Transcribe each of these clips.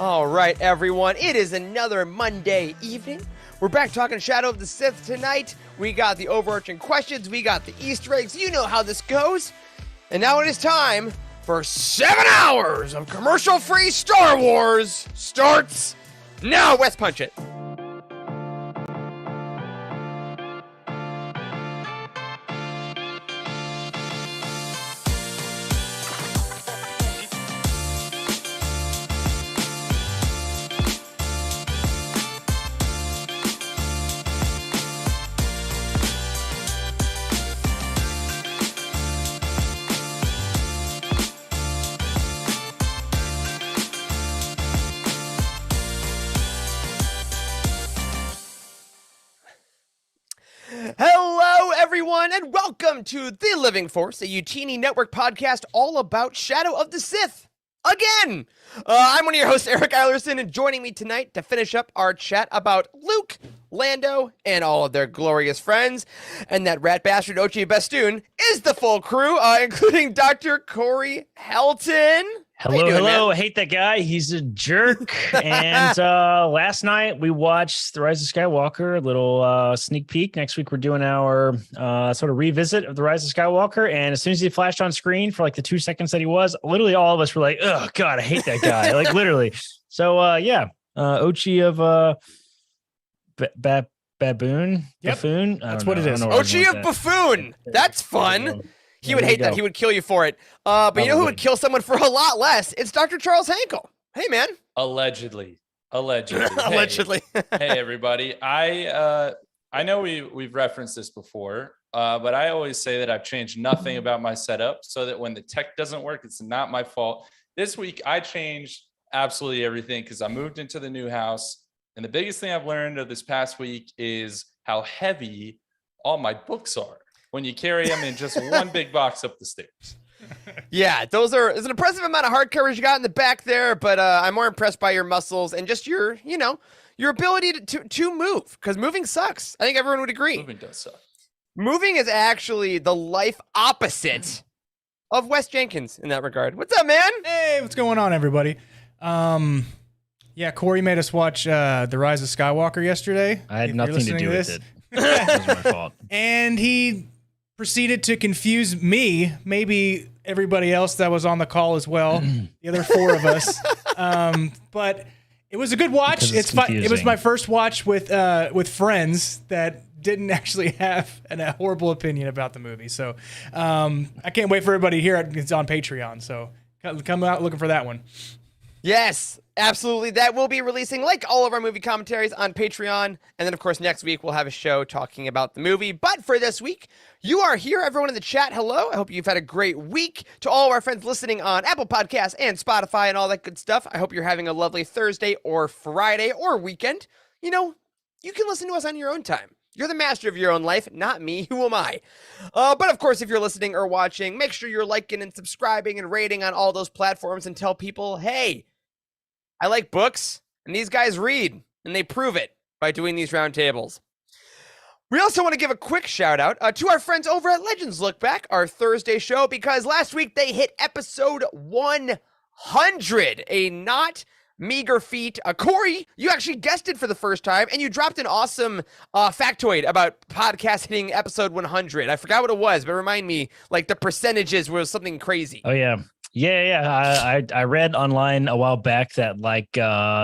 All right, everyone. It is another Monday evening. We're back talking Shadow of the Sith tonight. We got the overarching questions. We got the Easter eggs. You know how this goes. And now it is time for 7 hours of commercial-free Star Wars starts now. West Punch it. Hello, everyone, and welcome to The Living Force, a Youtini network podcast all about Shadow of the Sith. Again! I'm one of your hosts, Eric Eilerson, and joining me tonight to finish up our chat about Luke, Lando, and all of their glorious friends, and that rat bastard Ochi Bestoon, is the full crew, including Dr. Corey Helton. Hello. I hate that guy. He's a jerk. And last night we watched The Rise of Skywalker, a little sneak peek. Next week we're doing our sort of revisit of The Rise of Skywalker. And as soon as he flashed on screen for like the 2 seconds that he was, literally all of us were like, oh, God, I hate that guy. Like literally. So, Ochi of Baboon? Yep. Buffoon? That's what it is. Ochi of Buffoon. That's fun. He would hate that. He would kill you for it. But you know who would kill someone for a lot less? It's Dr. Charles Hankel. Hey, man. Allegedly. Allegedly. Hey, everybody. I know we've referenced this before, but I always say that I've changed nothing about my setup so that when the tech doesn't work, it's not my fault. This week, I changed absolutely everything because I moved into the new house. And the biggest thing I've learned of this past week is how heavy all my books are when you carry them in just one big box up the stairs. Yeah, there's an impressive amount of hard coverage you got in the back there, but I'm more impressed by your muscles and just your ability to move, because moving sucks. I think everyone would agree. Moving does suck. Moving is actually the life opposite of Wes Jenkins in that regard. What's up, man? Hey, what's going on, everybody? Corey made us watch The Rise of Skywalker yesterday. I had nothing to do with it. That was my fault. And he proceeded to confuse me, maybe everybody else that was on the call as well, the other 4 of us. But it was a good watch. It was my first watch with friends that didn't actually have a horrible opinion about the movie. So I can't wait for everybody to hear it. It's on Patreon. So come out looking for that one. Yes, absolutely. That will be releasing, like all of our movie commentaries, on Patreon. And then, of course, next week we'll have a show talking about the movie. But for this week, you are here. Everyone in the chat, hello. I hope you've had a great week. To all of our friends listening on Apple Podcasts and Spotify and all that good stuff, I hope you're having a lovely Thursday or Friday or weekend. You know, you can listen to us on your own time. You're the master of your own life, not me. Who am I? But of course, if you're listening or watching, make sure you're liking and subscribing and rating on all those platforms and tell people, hey, I like books, and these guys read, and they prove it by doing these roundtables. We also want to give a quick shout out to our friends over at Legends Look Back, our Thursday show, because last week they hit episode 100, a not meager feat. Corey, you actually guested for the first time, and you dropped an awesome factoid about podcast hitting episode 100. I forgot what it was, but remind me, like the percentages was something crazy. Oh, yeah. Yeah. I read online a while back that like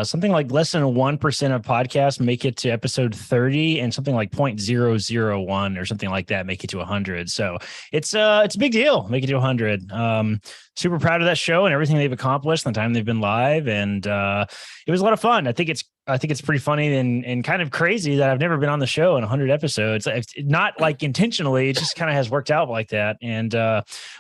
something like less than 1% of podcasts make it to episode 30, and something like 0.001 or something like that make it to 100. So it's a big deal. Make it to 100. Super proud of that show and everything they've accomplished in the time they've been live, and it was a lot of fun. I think it's pretty funny and kind of crazy that I've never been on the show in 100 episodes. It's not like intentionally, it just kind of has worked out like that. And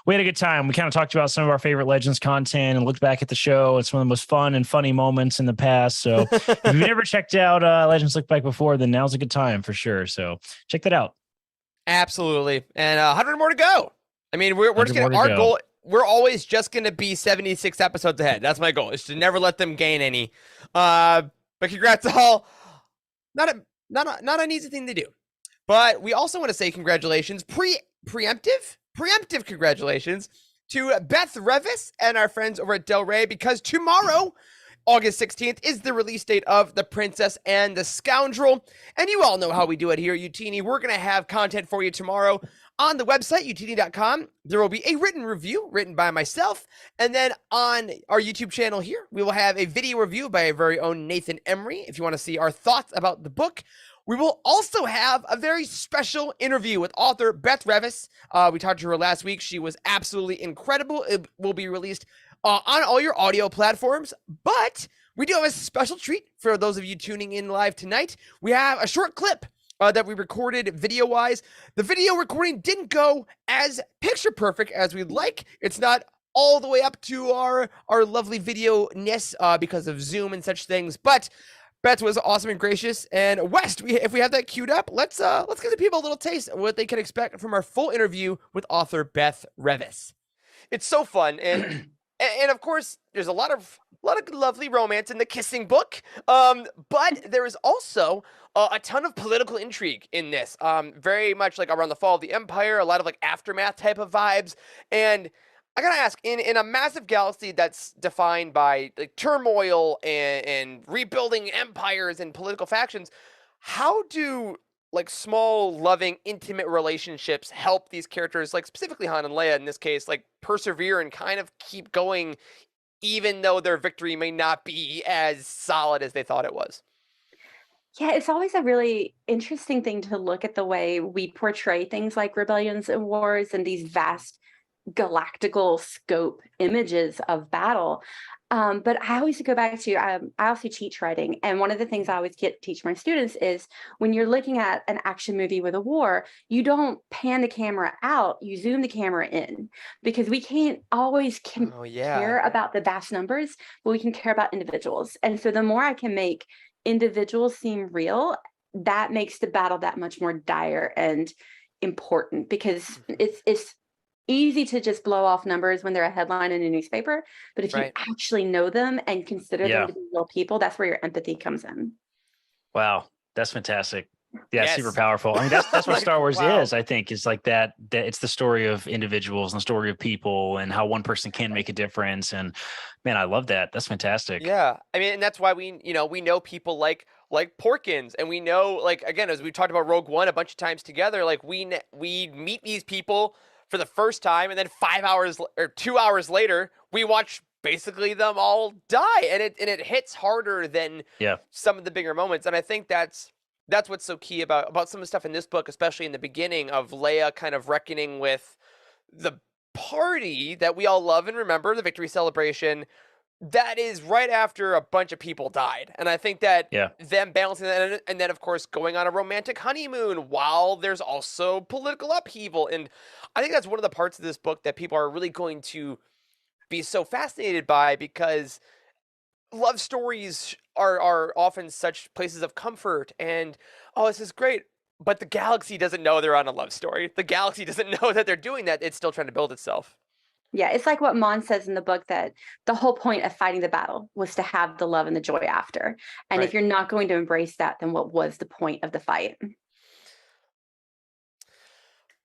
we had a good time. We kind of talked about some of our favorite Legends content and looked back at the show. It's one of the most fun and funny moments in the past. So if you've never checked out Legends Look Back before, then now's a good time for sure. So check that out. Absolutely. And 100 more to go. I mean, we're just going to, our goal, we're always just going to be 76 episodes ahead. That's my goal, is to never let them gain any. But congrats to all. Not an easy thing to do. But we also want to say congratulations, preemptive congratulations to Beth Revis and our friends over at Del Rey, because tomorrow August 16th is the release date of The Princess and the Scoundrel. And you all know how we do it here at Youtini. We're going to have content for you tomorrow on the website, youtini.com. There will be a written review written by myself. And then on our YouTube channel here, we will have a video review by our very own Nathan Emery, if you want to see our thoughts about the book. We will also have a very special interview with author Beth Revis. We talked to her last week. She was absolutely incredible. It will be released on all your audio platforms, but we do have a special treat for those of you tuning in live tonight. We have a short clip that we recorded video-wise. The video recording didn't go as picture perfect as we'd like. It's not all the way up to our lovely video-ness because of Zoom and such things, but Beth was awesome and gracious. And West, if we have that queued up, let's give the people a little taste of what they can expect from our full interview with author Beth Revis. It's so fun, and of course, there's a lot of lovely romance in the kissing book, but there is also a ton of political intrigue in this, very much like around the fall of the Empire, a lot of like aftermath type of vibes. And I gotta ask, in a massive galaxy that's defined by like turmoil and rebuilding empires and political factions, how do like small, loving, intimate relationships help these characters, like specifically Han and Leia in this case, like persevere and kind of keep going, even though their victory may not be as solid as they thought it was? Yeah, it's always a really interesting thing to look at the way we portray things like rebellions and wars and these vast galactical scope images of battle. But I always go back to, I also teach writing. And one of the things I always teach my students is when you're looking at an action movie with a war, you don't pan the camera out, you zoom the camera in, because we can't always care about the vast numbers, but we can care about individuals. And so the more I can make individuals seem real, that makes the battle that much more dire and important, because it's easy to just blow off numbers when they're a headline in a newspaper, but if you actually know them and consider them to be real people, that's where your empathy comes in. Wow, that's fantastic. Yeah, super powerful. I mean, that's what Star Wars is, I think, is like that it's the story of individuals and the story of people and how one person can make a difference. And man, I love that. That's fantastic. Yeah. I mean, and that's why we know people like Porkins, and we know, like, again, as we talked about Rogue One a bunch of times together, like we meet these people for the first time, and then 5 hours or 2 hours later, we watch basically them all die, and it hits harder than some of the bigger moments. And I think that's what's so key about some of the stuff in this book, especially in the beginning of Leia kind of reckoning with the party that we all love and remember, the victory celebration. That is right after a bunch of people died. And I think that them balancing that, and then, of course, going on a romantic honeymoon while there's also political upheaval. And I think that's one of the parts of this book that people are really going to be so fascinated by, because love stories are often such places of comfort and, oh, this is great. But the galaxy doesn't know they're on a love story. The galaxy doesn't know that they're doing that. It's still trying to build itself. Yeah, it's like what Mon says in the book, that the whole point of fighting the battle was to have the love and the joy after. And if you're not going to embrace that, then what was the point of the fight?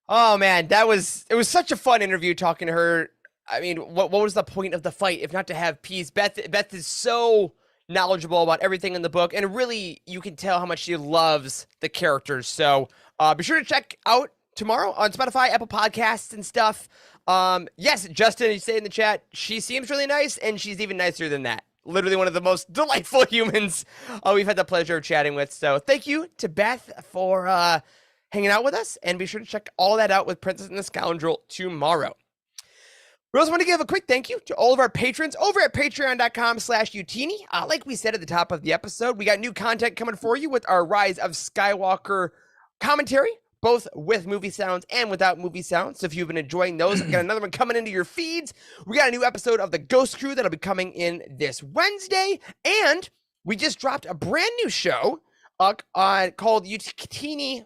Oh man, it was such a fun interview talking to her. I mean, what was the point of the fight if not to have peace? Beth is so knowledgeable about everything in the book, and really you can tell how much she loves the characters. So be sure to check out tomorrow on Spotify, Apple Podcasts, and stuff. Yes, Justin, you say in the chat, she seems really nice, and she's even nicer than that. Literally one of the most delightful humans we've had the pleasure of chatting with. So thank you to Beth for hanging out with us, and be sure to check all that out with Princess and the Scoundrel tomorrow. We also want to give a quick thank you to all of our patrons over at patreon.com/Youtini. Like we said at the top of the episode, we got new content coming for you with our Rise of Skywalker commentary, both with movie sounds and without movie sounds. So if you've been enjoying those, we got another one coming into your feeds. We got a new episode of The Ghost Crew that'll be coming in this Wednesday. And we just dropped a brand new show called Youtini.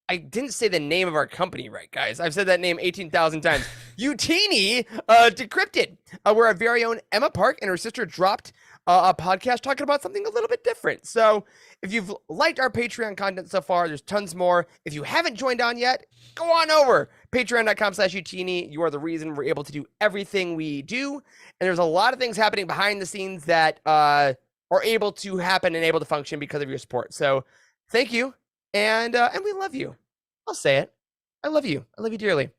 I didn't say the name of our company right, guys. I've said that name 18,000 times. Youtini Decrypted, where our very own Emma Park and her sister dropped a podcast talking about something a little bit different. So if you've liked our Patreon content so far, there's tons more. If you haven't joined on yet, go on over. Patreon.com/Youtini. You are the reason we're able to do everything we do. And there's a lot of things happening behind the scenes that are able to happen and able to function because of your support. So thank you. And we love you. I'll say it. I love you. I love you dearly.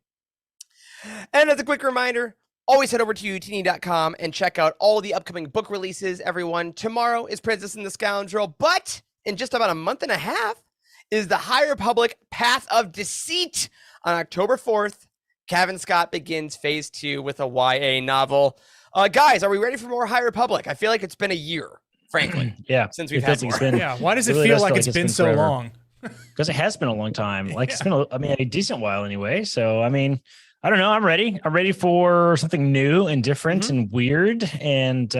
And as a quick reminder, always head over to Youtini.com and check out all the upcoming book releases, everyone. Tomorrow is Princess and the Scoundrel, but in just about a month and a half is the High Republic Path of Deceit. On October 4th, Cavan Scott begins phase 2 with a YA novel. Guys, are we ready for more High Republic? I feel like it's been a year, frankly. Yeah. Since we've had more. Yeah. Why does it feel like it's been so long? Because it has been a long time. Like it's been, a decent while anyway. So, I don't know. I'm ready. I'm ready for something new and different and weird. And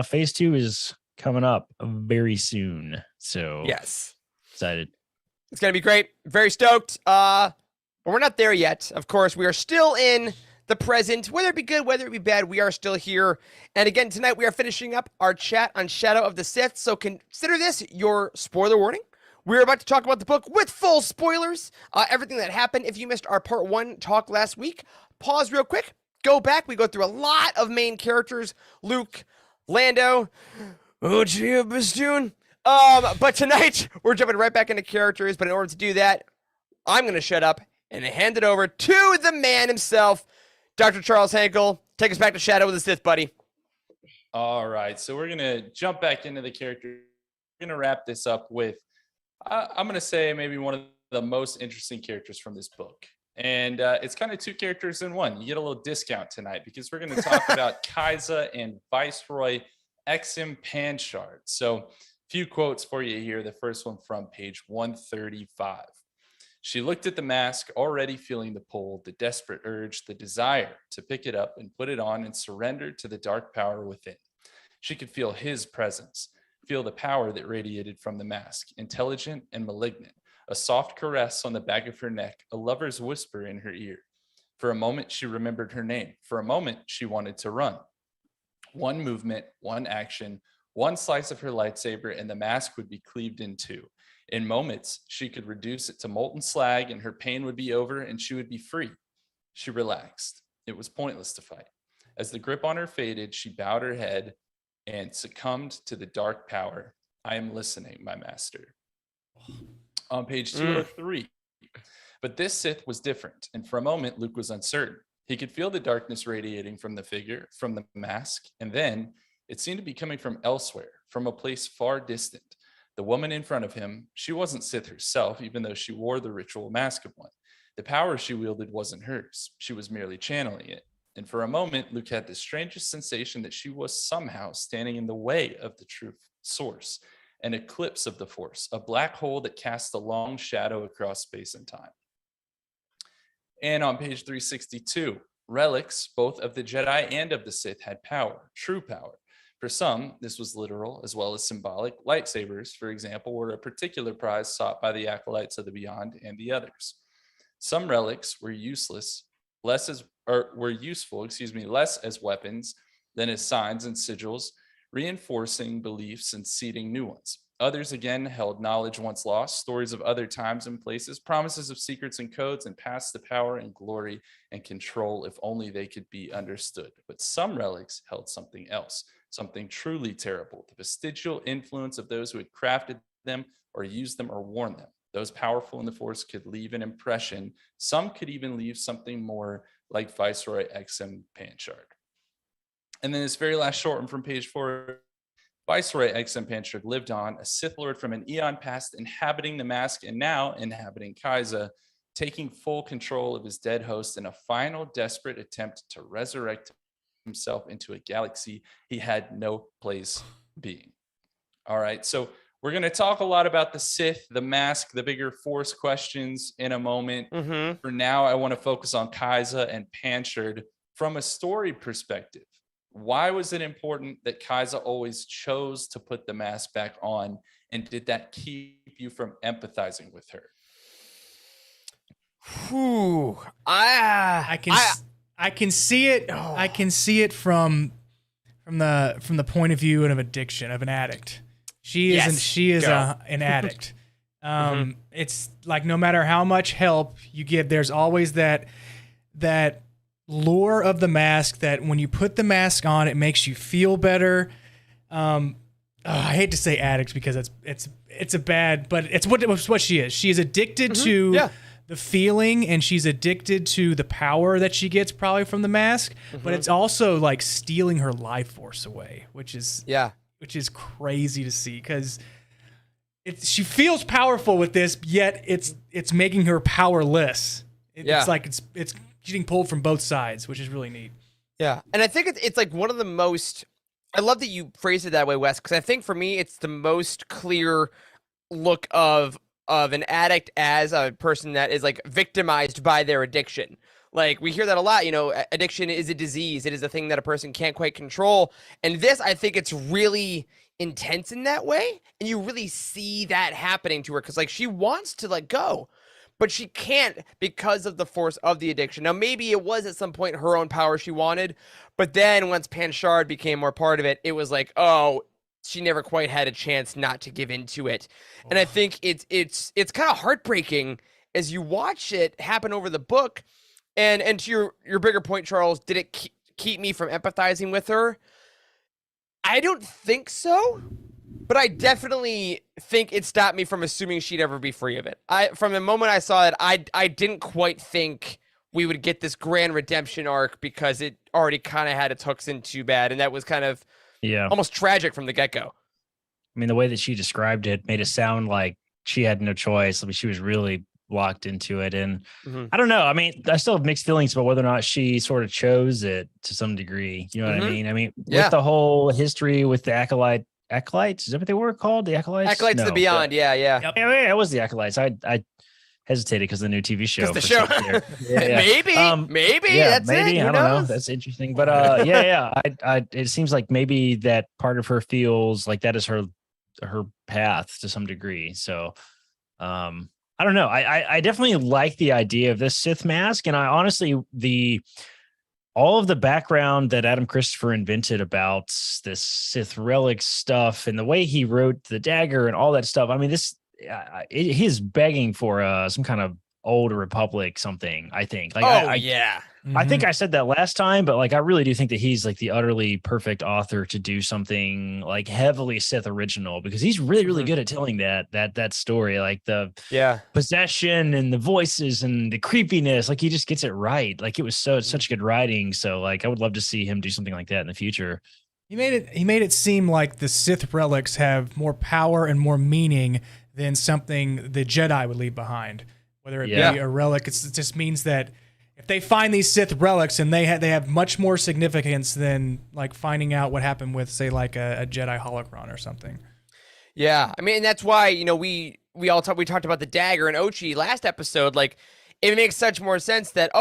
phase 2 is coming up very soon. So yes, excited. It's going to be great. Very stoked. But we're not there yet. Of course, we are still in the present. Whether it be good, whether it be bad, we are still here. And again, tonight we are finishing up our chat on Shadow of the Sith. So consider this your spoiler warning. We're about to talk about the book with full spoilers. Everything that happened. If you missed our part 1 talk last week, pause real quick. Go back. We go through a lot of main characters. Luke, Lando, Gia Bastoon. But tonight, we're jumping right back into characters. But in order to do that, I'm going to shut up and hand it over to the man himself, Dr. Charles Hankel. Take us back to Shadow of the Sith, buddy. All right. So we're going to jump back into the character. We're going to wrap this up with, I'm going to say maybe one of the most interesting characters from this book. And it's kind of 2 characters in one. You get a little discount tonight because we're going to talk about Kaiza and Viceroy Exim Panchard. So a few quotes for you here. The first one from page 135. She looked at the mask, already feeling the pull, the desperate urge, the desire to pick it up and put it on and surrender to the dark power within. She could feel his presence, feel the power that radiated from the mask, intelligent and malignant, a soft caress on the back of her neck, a lover's whisper in her ear. For a moment, she remembered her name. For a moment, she wanted to run. One movement, one action, one slice of her lightsaber, and the mask would be cleaved in 2. In moments, she could reduce it to molten slag and her pain would be over and she would be free. She relaxed. It was pointless to fight. As the grip on her faded, she bowed her head and succumbed to the dark power. I am listening, my master. On page 203. But this Sith was different, and for a moment, Luke was uncertain. He could feel the darkness radiating from the figure, from the mask, and then it seemed to be coming from elsewhere, from a place far distant. The woman in front of him, she wasn't Sith herself, even though she wore the ritual mask of one. The power she wielded wasn't hers. She was merely channeling it. And for a moment, Luke had the strangest sensation that she was somehow standing in the way of the true source, an eclipse of the Force, a black hole that cast a long shadow across space and time. And on page 362, relics, both of the Jedi and of the Sith, had power, true power. For some, this was literal as well as symbolic. Lightsabers, for example, were a particular prize sought by the acolytes of the Beyond and the others. Some relics were useful, less as weapons than as signs and sigils, reinforcing beliefs and seeding new ones. Others again held knowledge once lost, stories of other times and places, promises of secrets and codes, and paths to power and glory and control if only they could be understood. But some relics held something else, something truly terrible, the vestigial influence of those who had crafted them or used them or worn them. Those powerful in the Force could leave an impression. Some could even leave something more like Viceroy Exim Panchard. And then this very last short one from page 4, Viceroy Exim Panchard lived on, a Sith Lord from an eon past, inhabiting the mask and now inhabiting Kaiza, taking full control of his dead host in a final desperate attempt to resurrect himself into a galaxy he had no place being. All right, so we're going to talk a lot about the Sith, the mask, the bigger Force questions in a moment. For now, I want to focus on Kaiza and Panchard from a story perspective. Why was it important that Kaiza always chose to put the mask back on? And did that keep you from empathizing with her? I can see it. Oh. I can see it from the point of view of addiction, of an addict. She is an addict. It's like no matter how much help you give, there's always that lure of the mask that when you put the mask on, it makes you feel better. I hate to say addicts because it's a bad, but it's what she is. She is addicted to the feeling, and she's addicted to the power that she gets probably from the mask. But it's also like stealing her life force away, which is crazy to see because she feels powerful with this, yet it's making her powerless. It's like it's getting pulled from both sides, which is really neat. Yeah, and I think it's like one of the most. I love that you phrased it that way, Wes, because I think for me it's the most clear look of an addict as a person that is like victimized by their addiction. Like we hear that a lot, addiction is a disease. It is a thing that a person can't quite control. And this, I think it's really intense in that way. And you really see that happening to her because like she wants to let go, but she can't because of the force of the addiction. Now, maybe it was at some point her own power she wanted, but then once Panchard became more part of it, it was like, oh, she never quite had a chance not to give into it. And I think it's kind of heartbreaking as you watch it happen over the book. And to your bigger point, Charles, did it keep me from empathizing with her? I don't think so, but I definitely think it stopped me from assuming she'd ever be free of it. From the moment I saw it, I didn't quite think we would get this grand redemption arc because it already kind of had its hooks in too bad, and that was kind of almost tragic from the get-go. I mean, the way that she described it made it sound like she had no choice. I mean, she was really locked into it. And I don't know. I mean, I still have mixed feelings about whether or not she sort of chose it to some degree. You know what I mean? I mean, with the whole history with the acolytes, is that what they were called? The acolytes? Acolytes of the Beyond. Yeah. Yeah, it was the acolytes. I hesitated because the new TV show. The show. Maybe. That's maybe. It. I don't know. That's interesting. But it seems like maybe that part of her feels like that is her path to some degree. So, I don't know. I definitely like the idea of this Sith mask, and I honestly all of the background that Adam Christopher invented about this Sith relic stuff and the way he wrote the dagger and all that stuff. I mean, he's begging for some kind of old Republic something. I think. Like, I think I said that last time, but like I really do think that he's like the utterly perfect author to do something like heavily Sith original because he's really, really good at telling that story, like the possession and the voices and the creepiness. Like he just gets it right. Like it was such good writing. So like I would love to see him do something like that in the future. He made it seem like the Sith relics have more power and more meaning than something the Jedi would leave behind. Whether it be a relic, it just means that if they find these Sith relics and they have much more significance than like finding out what happened with, say, like a Jedi holocron or something. Yeah, I mean, and that's why we talked about the dagger and Ochi last episode. Like, it makes such more sense that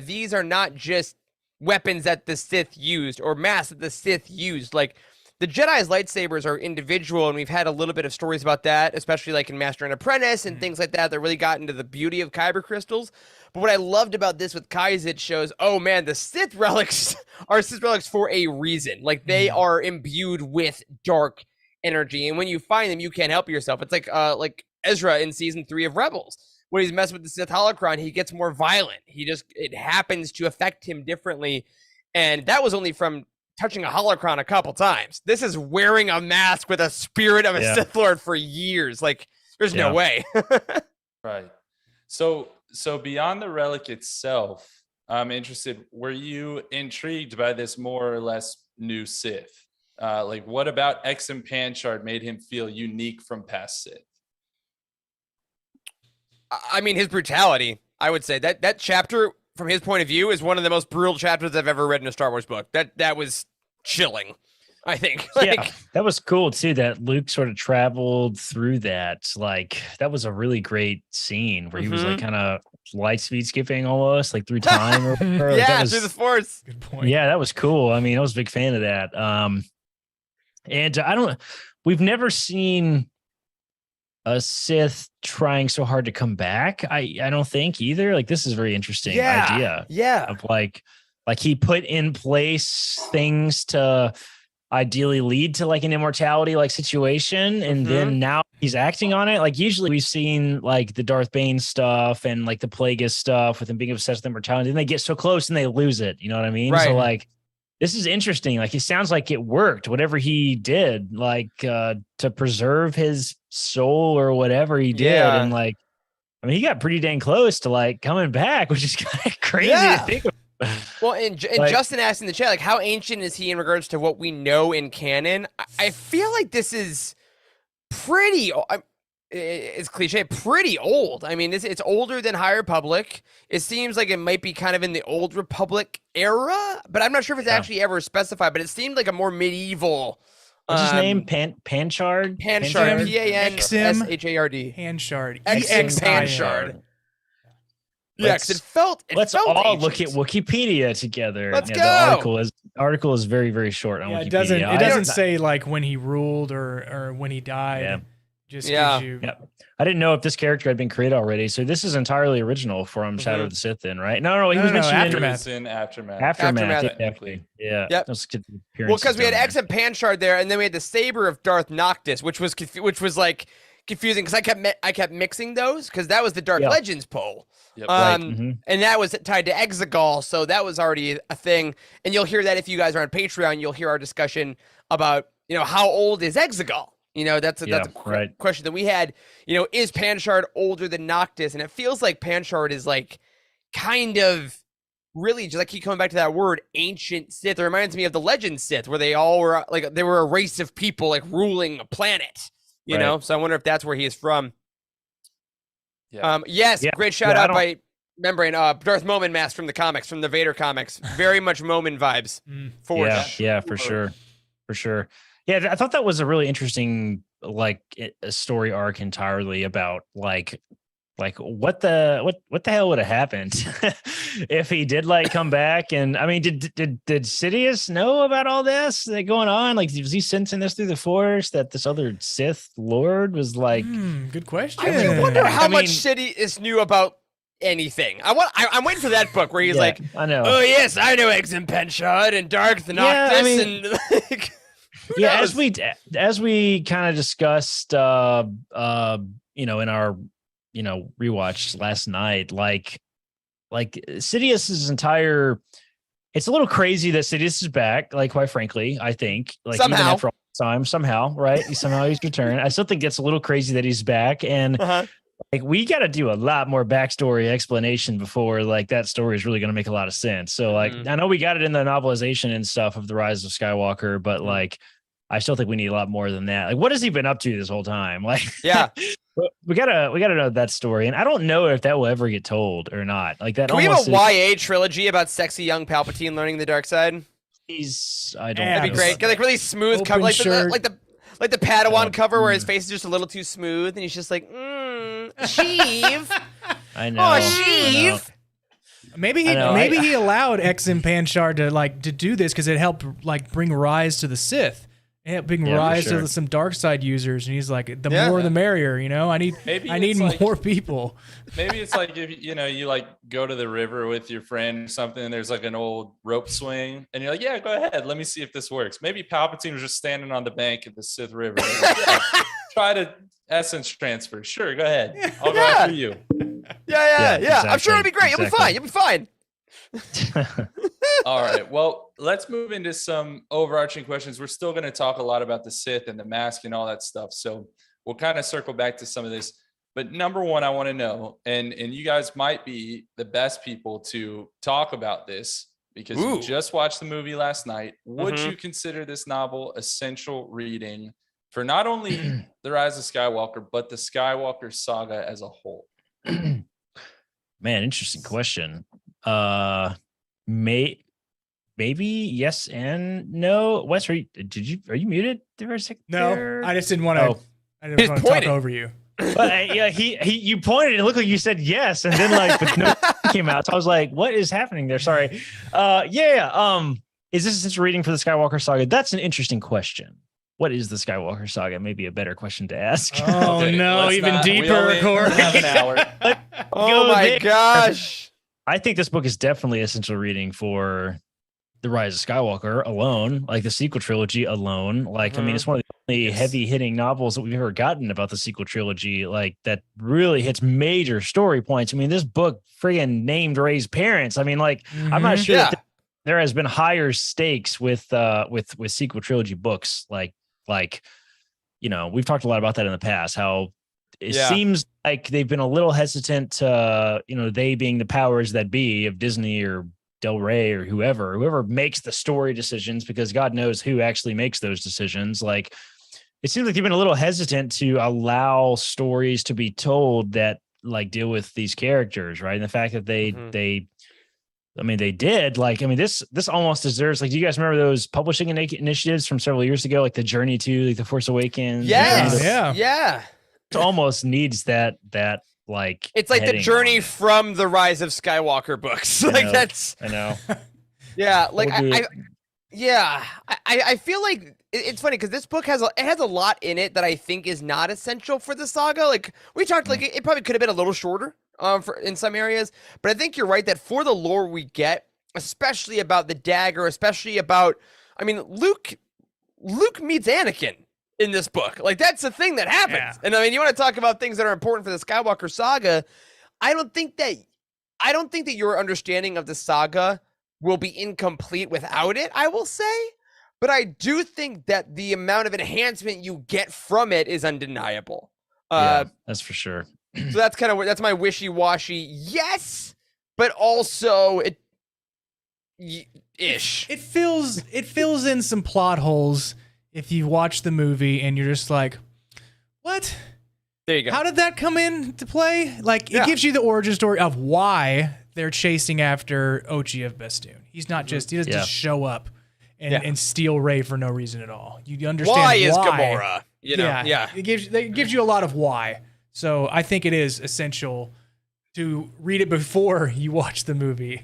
these are not just weapons that the Sith used or masks that the Sith used. Like, the Jedi's lightsabers are individual, and we've had a little bit of stories about that, especially like in Master and Apprentice and things like that really got into the beauty of kyber crystals. But what I loved about this with Kai'Zit shows, oh man, the Sith relics are Sith relics for a reason. Like they are imbued with dark energy, and when you find them, you can't help yourself. It's like Ezra in season 3 of Rebels. When he's messing with the Sith holocron, he gets more violent. It happens to affect him differently, and that was only from touching a holocron a couple times. This is wearing a mask with a spirit of a Sith Lord for years. Like, there's no way. Right. So beyond the relic itself, I'm interested, were you intrigued by this more or less new Sith? Like, what about Exum Panchard made him feel unique from past Sith? I mean, his brutality, I would say. That chapter, from his point of view, is one of the most brutal chapters I've ever read in a Star Wars book. That was chilling, I think. That was cool too, that Luke sort of traveled through that. Like, that was a really great scene where he was like kind of light speed skipping almost, like through time or through the Force. Good point. Yeah, that was cool. I mean, I was a big fan of that. And we've never seen a Sith trying so hard to come back. I don't think either. Like, this is a very interesting idea. Yeah. Of like he put in place things to ideally lead to like an immortality like situation, and then now he's acting on it. Like usually we've seen like the Darth Bane stuff and like the Plagueis stuff with him being obsessed with immortality, and they get so close and they lose it. You know what I mean? Right. So like this is interesting. Like it sounds like it worked, whatever he did, like to preserve his soul or whatever he did. Yeah. And like, I mean, he got pretty dang close to like coming back, which is kind of crazy to think of. Well, and Like- Justin asked in the chat, like, how ancient is he in regards to what we know in canon? I feel like this is pretty. It's cliche, pretty old. I mean, it's older than High Republic. It seems like it might be kind of in the Old Republic era, but I'm not sure if it's actually ever specified. But it seemed like a more medieval. What's his name? Panchard? Panchard. P-A-N-S-H-A-R-D. Panchard. X Panchard. Yeah, because it felt. Let's felt all ancient. look at Wikipedia together. Let's The go. article is very, very short on Yeah, Wikipedia. it doesn't say like when he ruled or when he died. Yeah. Just Yeah. gives you. Yeah. I didn't know if this character had been created already. So this is entirely original from Shadow of the Sith, then, right? No, he was mentioned Aftermath. In Aftermath. Aftermath. Aftermath. Exactly. Yeah. Yep. Let's get the Well, appearances because we had down X and Panchard there, and then we had the saber of Darth Noctis, which was like confusing because I kept mixing those because that was the Dark Yeah. Legends poll. Yep. Mhm. And that was tied to Exegol, so that was already a thing. And you'll hear that if you guys are on Patreon, you'll hear our discussion about how old is Exegol. That's a right. question that we had. Is Panchard older than Noctis? And it feels like Panchard is like kind of really just like keep coming back to that word, ancient Sith. It reminds me of the Legend Sith, where they all were like they were a race of people like ruling a planet. You know, so I wonder if that's where he is from. Yeah. Yes, Yeah. great shout Yeah, out by Membrane. Darth Momin mask from the comics, from the Vader comics. Very much Momin vibes. For For sure. Yeah, I thought that was a really interesting like a story arc entirely about like what the hell would have happened if he did like come back. And I mean, did Sidious know about all this going on? Like, was he sensing this through the Force that this other Sith Lord was like? Good question. I do wonder how much Sidious knew about anything. I'm waiting for that book where he's like, I know. oh yes, I know Eggs and Penshad and Darth and Noctis and like, yeah, as we kind of discussed in our rewatch last night, like Sidious's entire, it's a little crazy that Sidious is back, like quite frankly, I think, like somehow. even after all this time, somehow he's returned. I still think it's a little crazy that he's back, and like we got to do a lot more backstory explanation before like that story is really going to make a lot of sense. So like I know we got it in the novelization and stuff of the Rise of Skywalker, but like I still think we need a lot more than that. Like, what has he been up to this whole time? Like, yeah, we gotta know that story, and I don't know if that will ever get told or not. Like that. Can we have a YA trilogy about sexy young Palpatine learning the dark side? I don't. That'd be great. Like really smooth cover, like the Padawan cover where his face is just a little too smooth, and he's just like, Sheev. I know. Oh, Sheev. Maybe he allowed X and Panchard to do this because it helped like bring Rise to the Sith. Yeah, bring Rise to some dark side users, and he's like, the more the merrier. I need more people. Maybe it's like if you like go to the river with your friend or something, and there's like an old rope swing, and you're like, yeah, go ahead, let me see if this works. Maybe Palpatine was just standing on the bank of the Sith River. Try to essence transfer. Sure, go ahead. I'll go after you. Yeah. Exactly, I'm sure it'll be great. You'll be fine. All right. Well, let's move into some overarching questions. We're still going to talk a lot about the Sith and the mask and all that stuff. So we'll kind of circle back to some of this. But number one, I want to know, and you guys might be the best people to talk about this because you just watched the movie last night. Would you consider this novel essential reading for not only The Rise of Skywalker, but the Skywalker saga as a whole? Man, interesting question. Maybe yes and no. Wes, are you muted for a second? No, I just didn't want to. I didn't want to talk over you. But you pointed. It looked like you said yes, and then like but no came out. So I was like, "What is happening there?" Sorry. Is this essential reading for the Skywalker saga? That's an interesting question. What is the Skywalker saga? Maybe a better question to ask. Oh Okay, no, even deeper, Corey. Have an hour. Oh my gosh. I think this book is definitely essential reading for the Rise of Skywalker alone, like the sequel trilogy alone. Like, I mean, it's one of the only heavy hitting novels that we've ever gotten about the sequel trilogy, like that really hits major story points. I mean, this book friggin' named Rey's parents. I mean, like, I'm not sure that there has been higher stakes with sequel trilogy books. Like, you know, we've talked a lot about that in the past, how it seems like they've been a little hesitant to, you know, they being the powers that be of Disney or Del Rey or whoever makes the story decisions, because God knows who actually makes those decisions. Like, it seems like they've been a little hesitant to allow stories to be told that like deal with these characters, right? And the fact that they did, like, I mean, this almost deserves, like, do you guys remember those publishing initiatives from several years ago, like the Journey to, like, the Force Awakens? Yeah. It almost needs that like, it's like the journey from the Rise of Skywalker books. Like, that's, I know. Yeah, like I feel like it's funny because this book has a lot in it that I think is not essential for the saga. Like we talked, like it probably could have been a little shorter in some areas, but I think you're right that for the lore we get, especially about the dagger, especially about, I mean, Luke meets Anakin in this book. Like, that's the thing that happens. Yeah. And I mean, you want to talk about things that are important for the Skywalker saga. I don't think that your understanding of the saga will be incomplete without it, I will say. But I do think that the amount of enhancement you get from it is undeniable. Yeah, that's for sure. So that's my wishy-washy yes, but also ish. It fills in some plot holes if you watch the movie and you're just like, what? There you go. How did that come into play? Like, it gives you the origin story of why they're chasing after Ochi of Bestoon. He's not just, he doesn't just show up and steal Rey for no reason at all. You understand why is Gamora? You know? Yeah. It gives you a lot of why. So I think it is essential to read it before you watch the movie.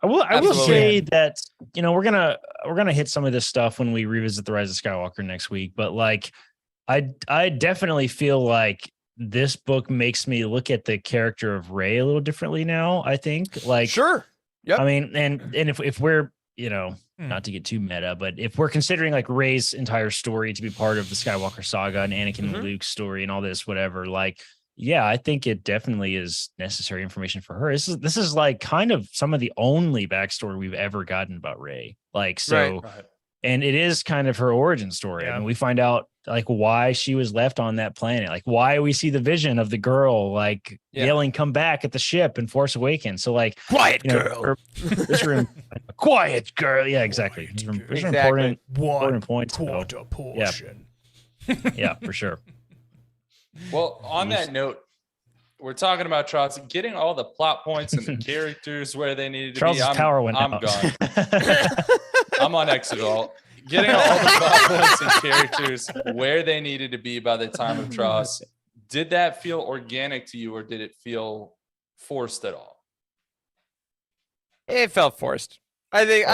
I will say that, you know, we're gonna hit some of this stuff when we revisit the Rise of Skywalker next week, but like I definitely feel like this book makes me look at the character of Rey a little differently now, I think. Like, sure. Yep. I mean, and if we're, you know, not to get too meta, but if we're considering like Rey's entire story to be part of the Skywalker saga and Anakin and Luke's story and all this, whatever, like, yeah, I think it definitely is necessary information for her. This is like kind of some of the only backstory we've ever gotten about Rey. Like, so, right. And it is kind of her origin story. Yeah. I mean, we find out like why she was left on that planet, like why we see the vision of the girl, like yelling, "Come back" at the ship in Force Awakens. So like, quiet girl, this room, quiet girl. Yeah, exactly. These are important points. Quarter portion. Yeah, for sure. Well, on that note, we're talking about Charles getting all the plot points and the characters where they needed to Charles' be. Power went I'm out. gone. I'm on Exegol. Getting all the plot points and characters where they needed to be by the time of Tross. Did that feel organic to you, or did it feel forced at all? It felt forced. I think.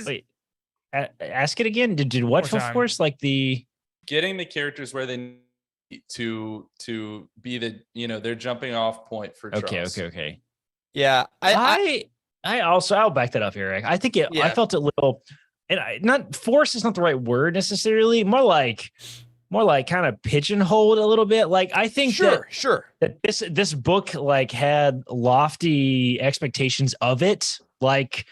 Wait, ask it again. Did what feel forced? Like the getting the characters where they need to be the, you know, their jumping off point for Tross. Okay. Yeah, I'll back that up here, Eric. I think I felt it a little. And not force is not the right word necessarily. More like kind of pigeonholed a little bit. Like, I think that this book like had lofty expectations of it. Like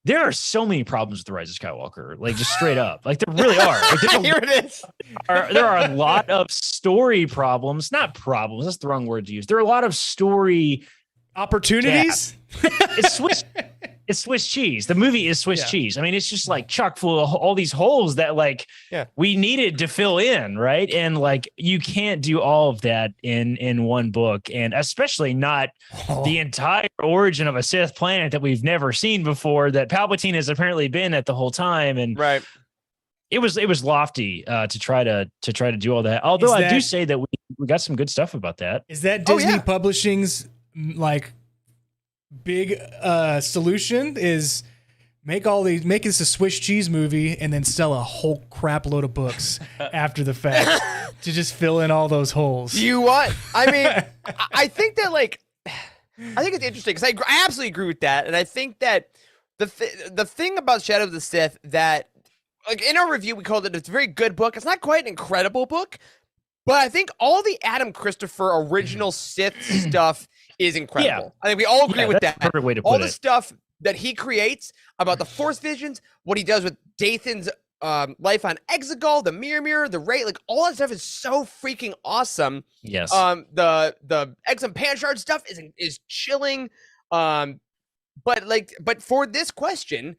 there are so many problems with the Rise of Skywalker. Like, just straight up, like there really are. Like, here it is. There are a lot of story problems. Not problems. That's the wrong word to use. There are a lot of story opportunities. It's Swiss cheese. The movie is Swiss cheese. I mean, it's just like chock full of all these holes that like we needed to fill in, right? And like you can't do all of that in one book, and especially not the entire origin of a Sith planet that we've never seen before, that Palpatine has apparently been at the whole time. And it was lofty to try to do all that. Although I do say that we got some good stuff about that. Is that Disney Publishing's like big solution is make this a Swiss cheese movie and then sell a whole crap load of books after the fact to just fill in all those holes? I mean, I think that like I think it's interesting because I absolutely agree with that, and I think that the thing about Shadow of the Sith that, like in our review, we called it, it's a very good book. It's not quite an incredible book, but I think all the Adam Christopher original Sith stuff is incredible. Yeah. I think we all agree with that's that. a perfect way to all put the it. stuff that he creates about the Force visions, what he does with Dathan's life on Exegol, the mirror, the Ray, like all that stuff is so freaking awesome. Yes. The Exum Panchard stuff is chilling. But for this question,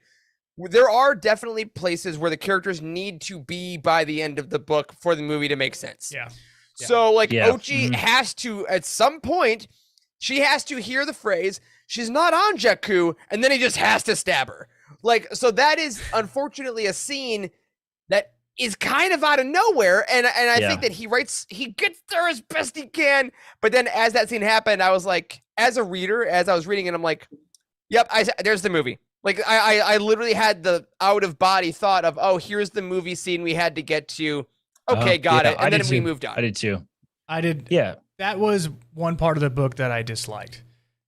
there are definitely places where the characters need to be by the end of the book for the movie to make sense. Yeah. So Ochi Mhm. has to, at some point, she has to hear the phrase, she's not on Jakku, and then he just has to stab her. So that is unfortunately a scene that is kind of out of nowhere. And I think that he gets there as best he can. But then as that scene happened, I was like, as a reader, as I was reading it, I'm like, yep, there's the movie. Like I literally had the out of body thought of, oh, here's the movie scene we had to get to. Okay, got it. And then we moved on. I did too. I did. Yeah. That was one part of the book that I disliked.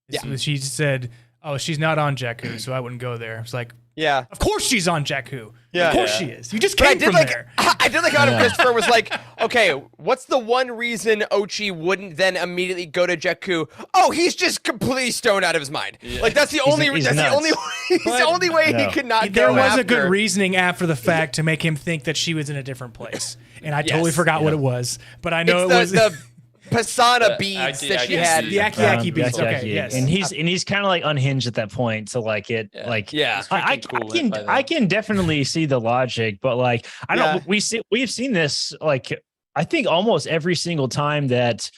Yeah. She said, oh, she's not on Jakku, so I wouldn't go there. It's like, yeah, of course she's on Jakku. Yeah. Of course she is. You just But came from there. I did like Adam Christopher was like, okay, what's the one reason Ochi wouldn't then immediately go to Jakku? Oh, he's just completely stoned out of his mind. Yeah. Like that's the only way he could not There go was after. a good reasoning after the fact to make him think that she was in a different place. And I totally forgot what it was. But I know it's it was the Pisana beads that she had. the Aki beads. Aki. Okay, yes. And he's kind of like unhinged at that point. So like it, I can definitely see the logic, but like I don't. We've seen this like I think almost every single time that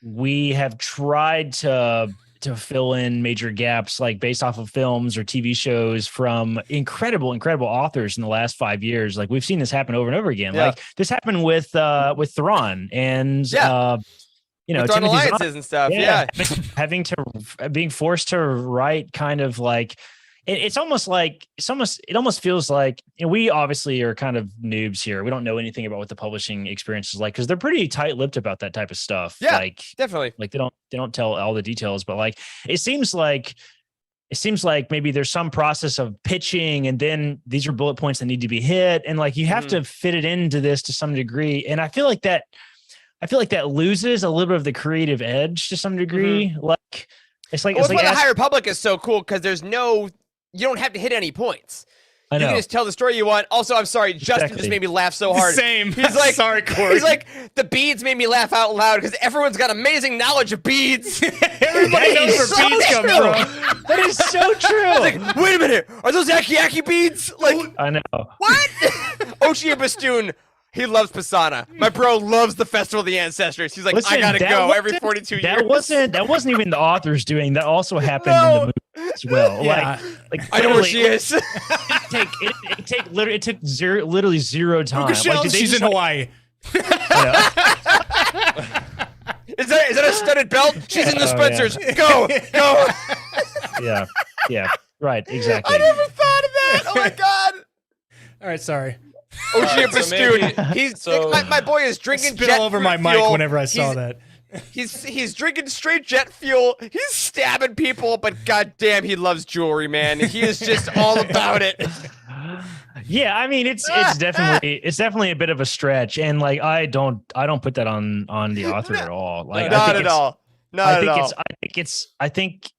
we have tried to fill in major gaps, like based off of films or TV shows from incredible authors in the last 5 years. Like we've seen this happen over and over again. Like this happened with Thrawn and with Thrawn alliances and stuff. Yeah. being forced to write kind of like it almost feels like, and we obviously are kind of noobs here. We don't know anything about what the publishing experience is like because they're pretty tight-lipped about that type of stuff. Yeah, like definitely. Like they don't tell all the details, but like it seems like maybe there's some process of pitching, and then these are bullet points that need to be hit, and like you have to fit it into this to some degree. And I feel like that loses a little bit of the creative edge to some degree. Like it's like why the High Republic is so cool because you don't have to hit any points. I know. You can just tell the story you want. Also, I'm sorry, Justin just made me laugh so hard. Same. He's like, sorry, Corey. He's like, the beads made me laugh out loud because everyone's got amazing knowledge of beeds. Everybody knows where beads come from. That is so true. Like, wait a minute, are those Aki beads? Like, I know. What? Ochi Bastoon. He loves Pisana. My bro loves the Festival of the Ancestors. He's like, Listen, I gotta go every 42 years. That wasn't even the authors doing. That also happened in the movie as well. Yeah. Like I know where she is. it took literally zero time. Michelle, she's in Hawaii. Is that a studded belt? She's in the Spencers. Go. Yeah. Right. Exactly. I never thought of that. Oh my god. All right, sorry. Ochi Bastoon. My boy is drinking Spit jet all over my fuel. mic whenever I saw that. He's drinking straight jet fuel. He's stabbing people, but goddamn, he loves jewelry, man. He is just all about it. Yeah, I mean it's definitely a bit of a stretch, and like I don't put that on the author at all. Like not at all. I think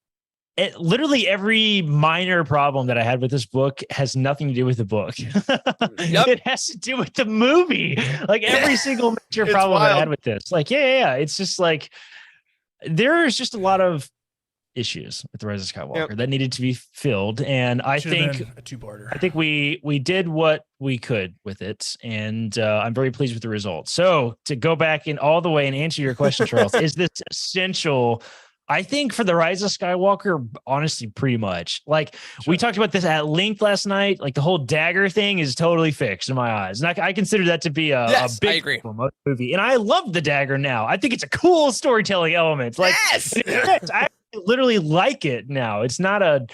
literally every minor problem that I had with this book has nothing to do with the book. It has to do with the movie. Like every single major problem I had with this. Like, yeah. It's just like there's just a lot of issues with the Rise of Skywalker that needed to be filled. And I think a two-parter. I think we did what we could with it. And I'm very pleased with the results. So to go back in all the way and answer your question, Charles, is this essential? I think for the Rise of Skywalker, honestly, pretty much. Like we talked about this at length last night. Like the whole dagger thing is totally fixed in my eyes, and I consider that to be a big movie. And I love the dagger now. I think it's a cool storytelling element. Like I literally like it now. It's not a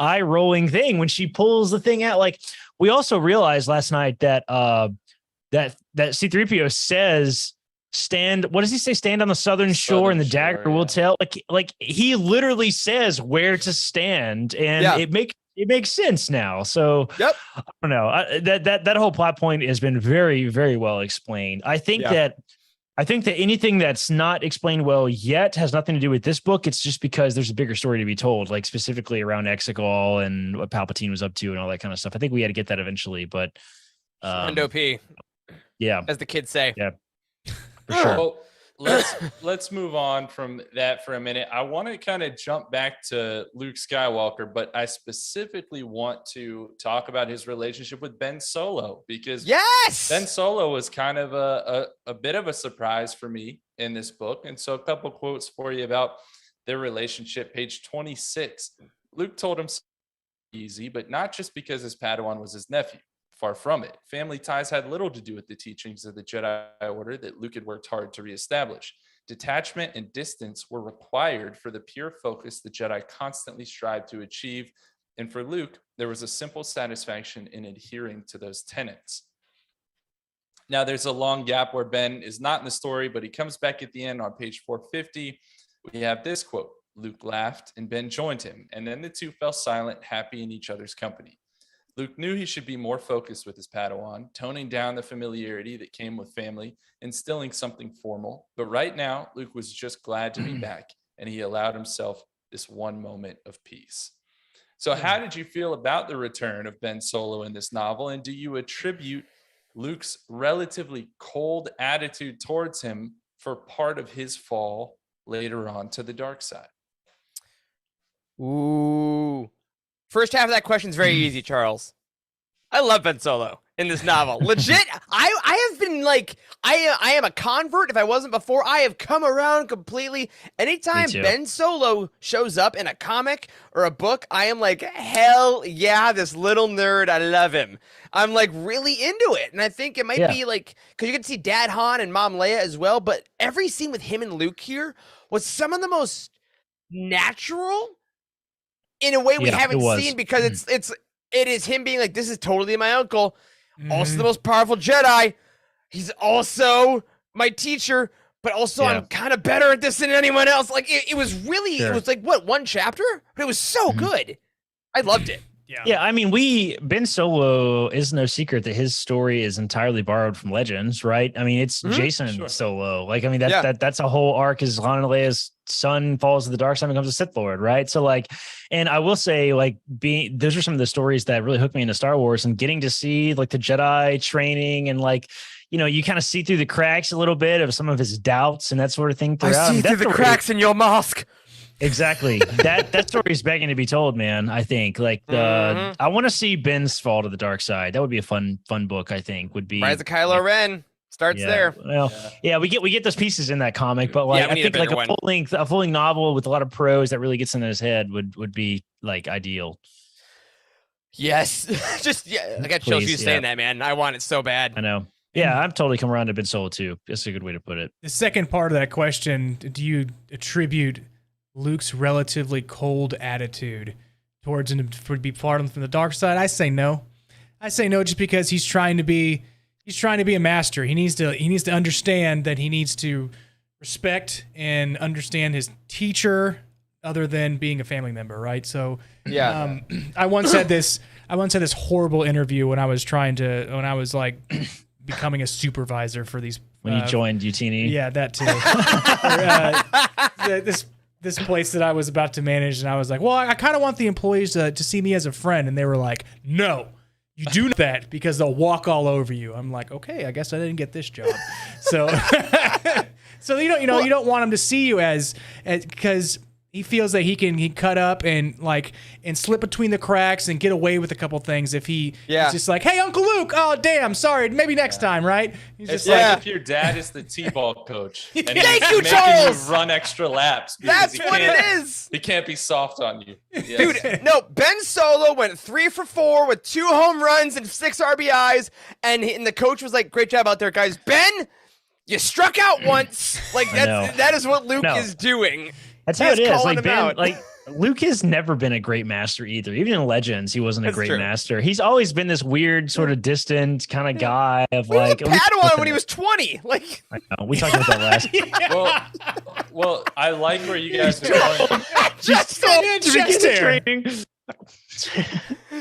eye rolling thing when she pulls the thing out. Like we also realized last night that that C-3PO says stand. What does he say? Stand on the southern shore, and the dagger will tell. Like he literally says where to stand, and it makes sense now. So I don't know. That whole plot point has been very, very well explained. I think that anything that's not explained well yet has nothing to do with this book. It's just because there's a bigger story to be told, like specifically around Exegol and what Palpatine was up to and all that kind of stuff. I think we had to get that eventually, but Endo P. Yeah, as the kids say. Yeah, for sure. Well, let's move on from that for a minute. I want to kind of jump back to Luke Skywalker, but I specifically want to talk about his relationship with Ben Solo, because Ben Solo was kind of a bit of a surprise for me in this book. And so a couple quotes for you about their relationship. Page 26. Luke told him easy, but not just because his Padawan was his nephew. Far from it. Family ties had little to do with the teachings of the Jedi Order that Luke had worked hard to reestablish. Detachment and distance were required for the pure focus the Jedi constantly strived to achieve. And for Luke, there was a simple satisfaction in adhering to those tenets. Now, there's a long gap where Ben is not in the story, but he comes back at the end on page 450. We have this quote: Luke laughed and Ben joined him, and then the two fell silent, happy in each other's company. Luke knew he should be more focused with his Padawan, toning down the familiarity that came with family, instilling something formal. But right now, Luke was just glad to be back, and he allowed himself this one moment of peace. So how did you feel about the return of Ben Solo in this novel? And do you attribute Luke's relatively cold attitude towards him for part of his fall later on to the dark side? Ooh. First half of that question is very easy, Charles. I love Ben Solo in this novel. Legit, I have been like, I am a convert. If I wasn't before, I have come around completely. Anytime Ben Solo shows up in a comic or a book, I am like, hell yeah, this little nerd, I love him. I'm like really into it. And I think it might be like, because you get to see Dad Han and Mom Leia as well, but every scene with him and Luke here was some of the most natural in a way we haven't seen, because it is him being like, this is totally my uncle, also the most powerful Jedi. He's also my teacher, but also I'm kind of better at this than anyone else. Like it was really, it was like what, one chapter, but it was so good. I loved it. Yeah, I mean, Ben Solo is no secret that his story is entirely borrowed from Legends, right? I mean, it's Jason Solo. Like, I mean, that's a whole arc, is Han and Leia's son falls to the dark side and becomes a Sith Lord, right? So like, and I will say, like, those are some of the stories that really hooked me into Star Wars, and getting to see like the Jedi training, and like, you know, you kind of see through the cracks a little bit of some of his doubts and that sort of thing throughout. I see through the cracks in your mask. Exactly. That story is begging to be told, man. I think like I want to see Ben's fall to the dark side. That would be a fun book. I think would be Rise of Kylo Ren starts there. Well, we get those pieces in that comic, but like I think like a full length novel with a lot of prose that really gets in his head would be like ideal. Yes, I got chills you saying that, man. I want it so bad. I know. Yeah, I'm totally come around to Ben Solo too. That's a good way to put it. The second part of that question: do you attribute Luke's relatively cold attitude towards him to be part from the dark side? I say no. I say no, just because he's trying to be a master. He needs to understand that he needs to respect and understand his teacher, other than being a family member, right? So I once had this horrible interview when I was like becoming a supervisor for these. When you joined Youtini? Yeah, that too. This place that I was about to manage, and I was like, well, I kind of want the employees to see me as a friend, and they were like, no, you do that because they'll walk all over you. I'm like, okay, I guess I didn't get this job. So, so you don't want him to see you as because he feels that he can cut up and slip between the cracks and get away with a couple things if he's just like, hey, Uncle Luke, oh damn, sorry, maybe next time, right? He's it's just like if your dad is the T-ball coach and Thank he's you, making Charles! you run extra laps. That's what it is. He can't be soft on you. Dude, no, Ben Solo went 3 for 4 with 2 home runs and 6 RBIs, and the coach was like, great job out there, guys. Ben, you struck out once. Like that is what Luke is doing. That's how it is. Like Ben, Luke has never been a great master either. Even in Legends, he wasn't a That's great true. master. He's always been this weird, sort of distant kind of guy of He was like a Padawan when he was 20. Like, I know. We talked about that last. Well, I like where you guys are going.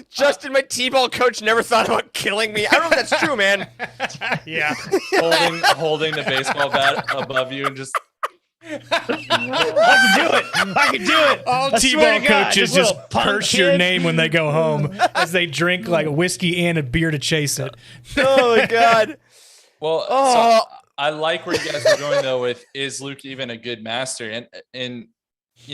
Justin, my T-ball coach never thought about killing me. I don't know if that's true, man. Yeah. holding the baseball bat above you and just I can do it. All I swear T-ball to God, coaches this just little punk curse your kid. name when they go home as they drink like whiskey and a beer to chase it. Oh my God. well. Oh. So I like where you guys are going though. With is Luke even a good master? And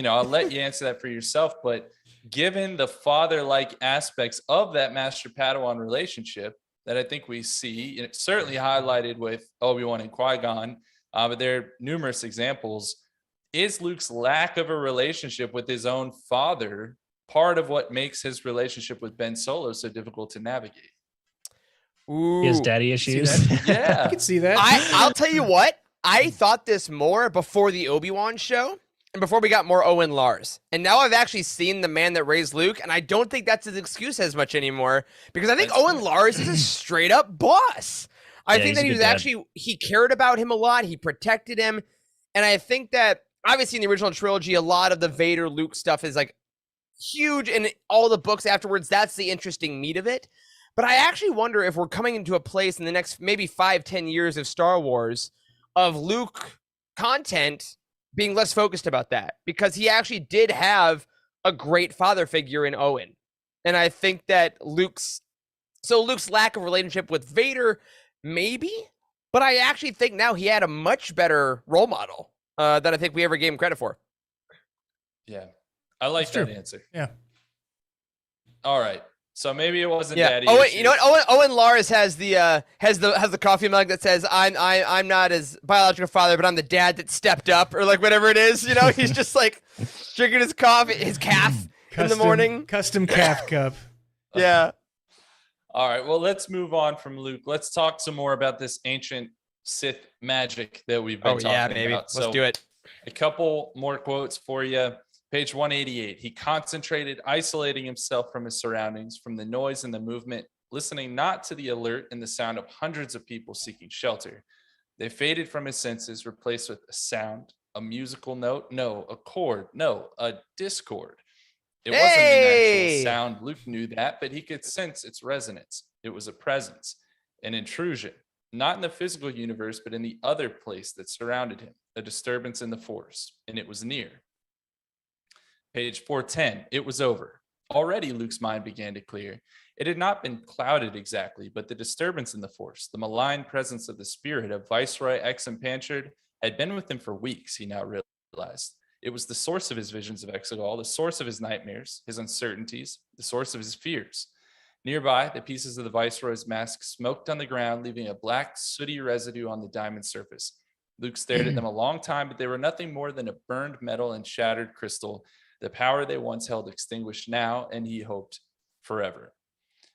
I'll let you answer that for yourself. But given the father-like aspects of that master-Padawan relationship that I think we see, and it's certainly highlighted with Obi-Wan and Qui-Gon. But there are numerous examples. Is Luke's lack of a relationship with his own father part of what makes his relationship with Ben Solo so difficult to navigate? Ooh. He has daddy issues. I Yeah. can see that. I'll tell you what. I thought this more before the Obi-Wan show and before we got more Owen Lars. And now I've actually seen The Man That Raised Luke, and I don't think that's his excuse as much anymore because I think Owen Lars is a straight up boss. I think he's that a he was good dad. actually, he cared about him a lot. He protected him. And I think that obviously in the original trilogy, a lot of the Vader Luke stuff is like huge. And all the books afterwards, that's the interesting meat of it. But I actually wonder if we're coming into a place in the next maybe 5-10 years of Star Wars of Luke content being less focused about that because he actually did have a great father figure in Owen. And I think that Luke's lack of relationship with Vader, maybe, but I actually think now he had a much better role model than I think we ever gave him credit for. Yeah. I like That's that true. answer. Yeah. All right. So maybe it wasn't Yeah. daddy. Oh, wait, issues. you know what? Owen Lars has the coffee mug that says I'm not his biological father, but I'm the dad that stepped up, or like whatever it is. He's just like drinking his coffee, his calf in the morning. Custom calf cup. Yeah. All right. Well, let's move on from Luke. Let's talk some more about this ancient Sith magic that we've been talking yeah, baby. about. Let's do it. A couple more quotes for you. Page 188. He concentrated, isolating himself from his surroundings, from the noise and the movement, listening not to the alert and the sound of hundreds of people seeking shelter. They faded from his senses, replaced with a sound, a musical note, no, a chord, no, a discord. It wasn't an actual sound. Luke knew that, but he could sense its resonance. It was a presence, an intrusion, not in the physical universe, but in the other place that surrounded him, a disturbance in the Force, and it was near. Page 410, it was over. Already Luke's mind began to clear. It had not been clouded exactly, but the disturbance in the Force, the malign presence of the spirit of Viceroy Exum Panchard, had been with him for weeks, he now realized. It was the source of his visions of Exegol, the source of his nightmares, his uncertainties, the source of his fears. Nearby, the pieces of the Viceroy's mask smoked on the ground, leaving a black, sooty residue on the diamond surface. Luke stared at them a long time, but they were nothing more than a burned metal and shattered crystal. The power they once held extinguished now, and he hoped forever.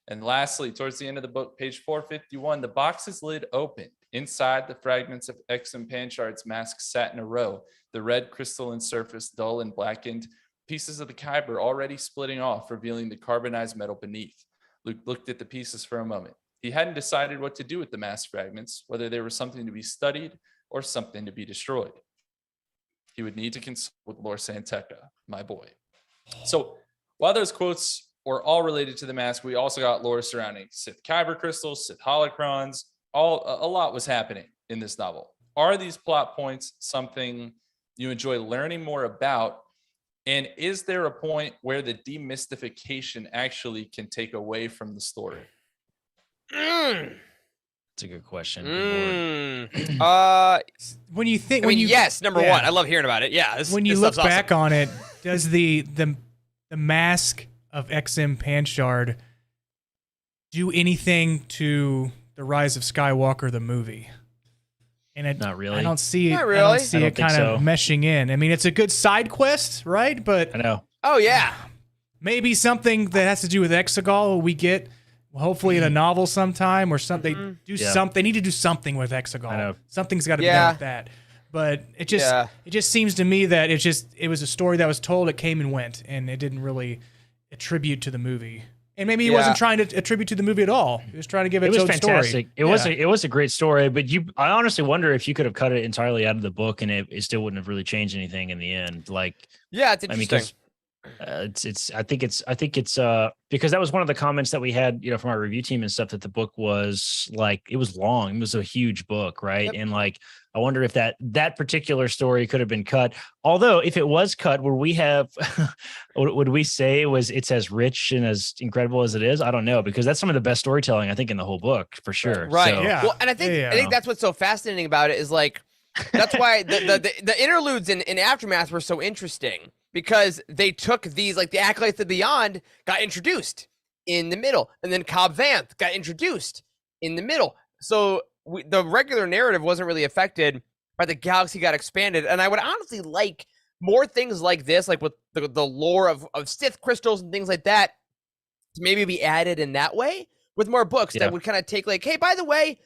And lastly, towards the end of the book, page 451, the box's lid opened. Inside, the fragments of Exum Panchard's mask sat in a row, the red crystalline surface dull and blackened, pieces of the kyber already splitting off, revealing the carbonized metal beneath. Luke looked at the pieces for a moment. He hadn't decided what to do with the mask fragments, whether they were something to be studied or something to be destroyed. He would need to consult with Lor Santeca, my boy. So while those quotes were all related to the mask, we also got lore surrounding Sith kyber crystals, Sith holocrons. A lot was happening in this novel. Are these plot points something you enjoy learning more about? And is there a point where the demystification actually can take away from the story? That's a good question. Good When you think, yes, number one, I love hearing about it. Yeah, when you look back on it, does the mask of Exum Panchard do anything to the Rise of Skywalker, the movie? And Not really. I don't see it. Not I really. don't see I it don't kind think of so. meshing in. I mean, it's a good side quest, right? But I know. Oh yeah, maybe something that has to do with Exegol we get hopefully in a novel sometime or something. They do something. They need to do something with Exegol. I know. Something's got to be Yeah. done with that. But it just seems to me that it was a story that was told, it came and went, and it didn't really attribute to the movie. And maybe he wasn't trying to attribute to the movie at all. He was trying to give it its own fantastic. story. It was a great story, but I honestly wonder if you could have cut it entirely out of the book and it still wouldn't have really changed anything in the end. Like, yeah, it's interesting. I think it's because that was one of the comments that we had, from our review team and stuff, that the book was like, it was long. It was a huge book. Right. Yep. And like, I wonder if that particular story could have been cut. Although if it was cut, would we say it's as rich and as incredible as it is? I don't know, because that's some of the best storytelling, I think, in the whole book for sure. Right. So, yeah. Well, and I think that's what's so fascinating about it is like, that's why the interludes in Aftermath were so interesting, because they took these, like the Acolytes of Beyond got introduced in the middle, and then Cobb Vanth got introduced in the middle. So the regular narrative wasn't really affected by the galaxy got expanded. And I would honestly like more things like this, like with the lore of Sith crystals and things like that, to maybe be added in that way with more books that would kind of take like, hey, by the way,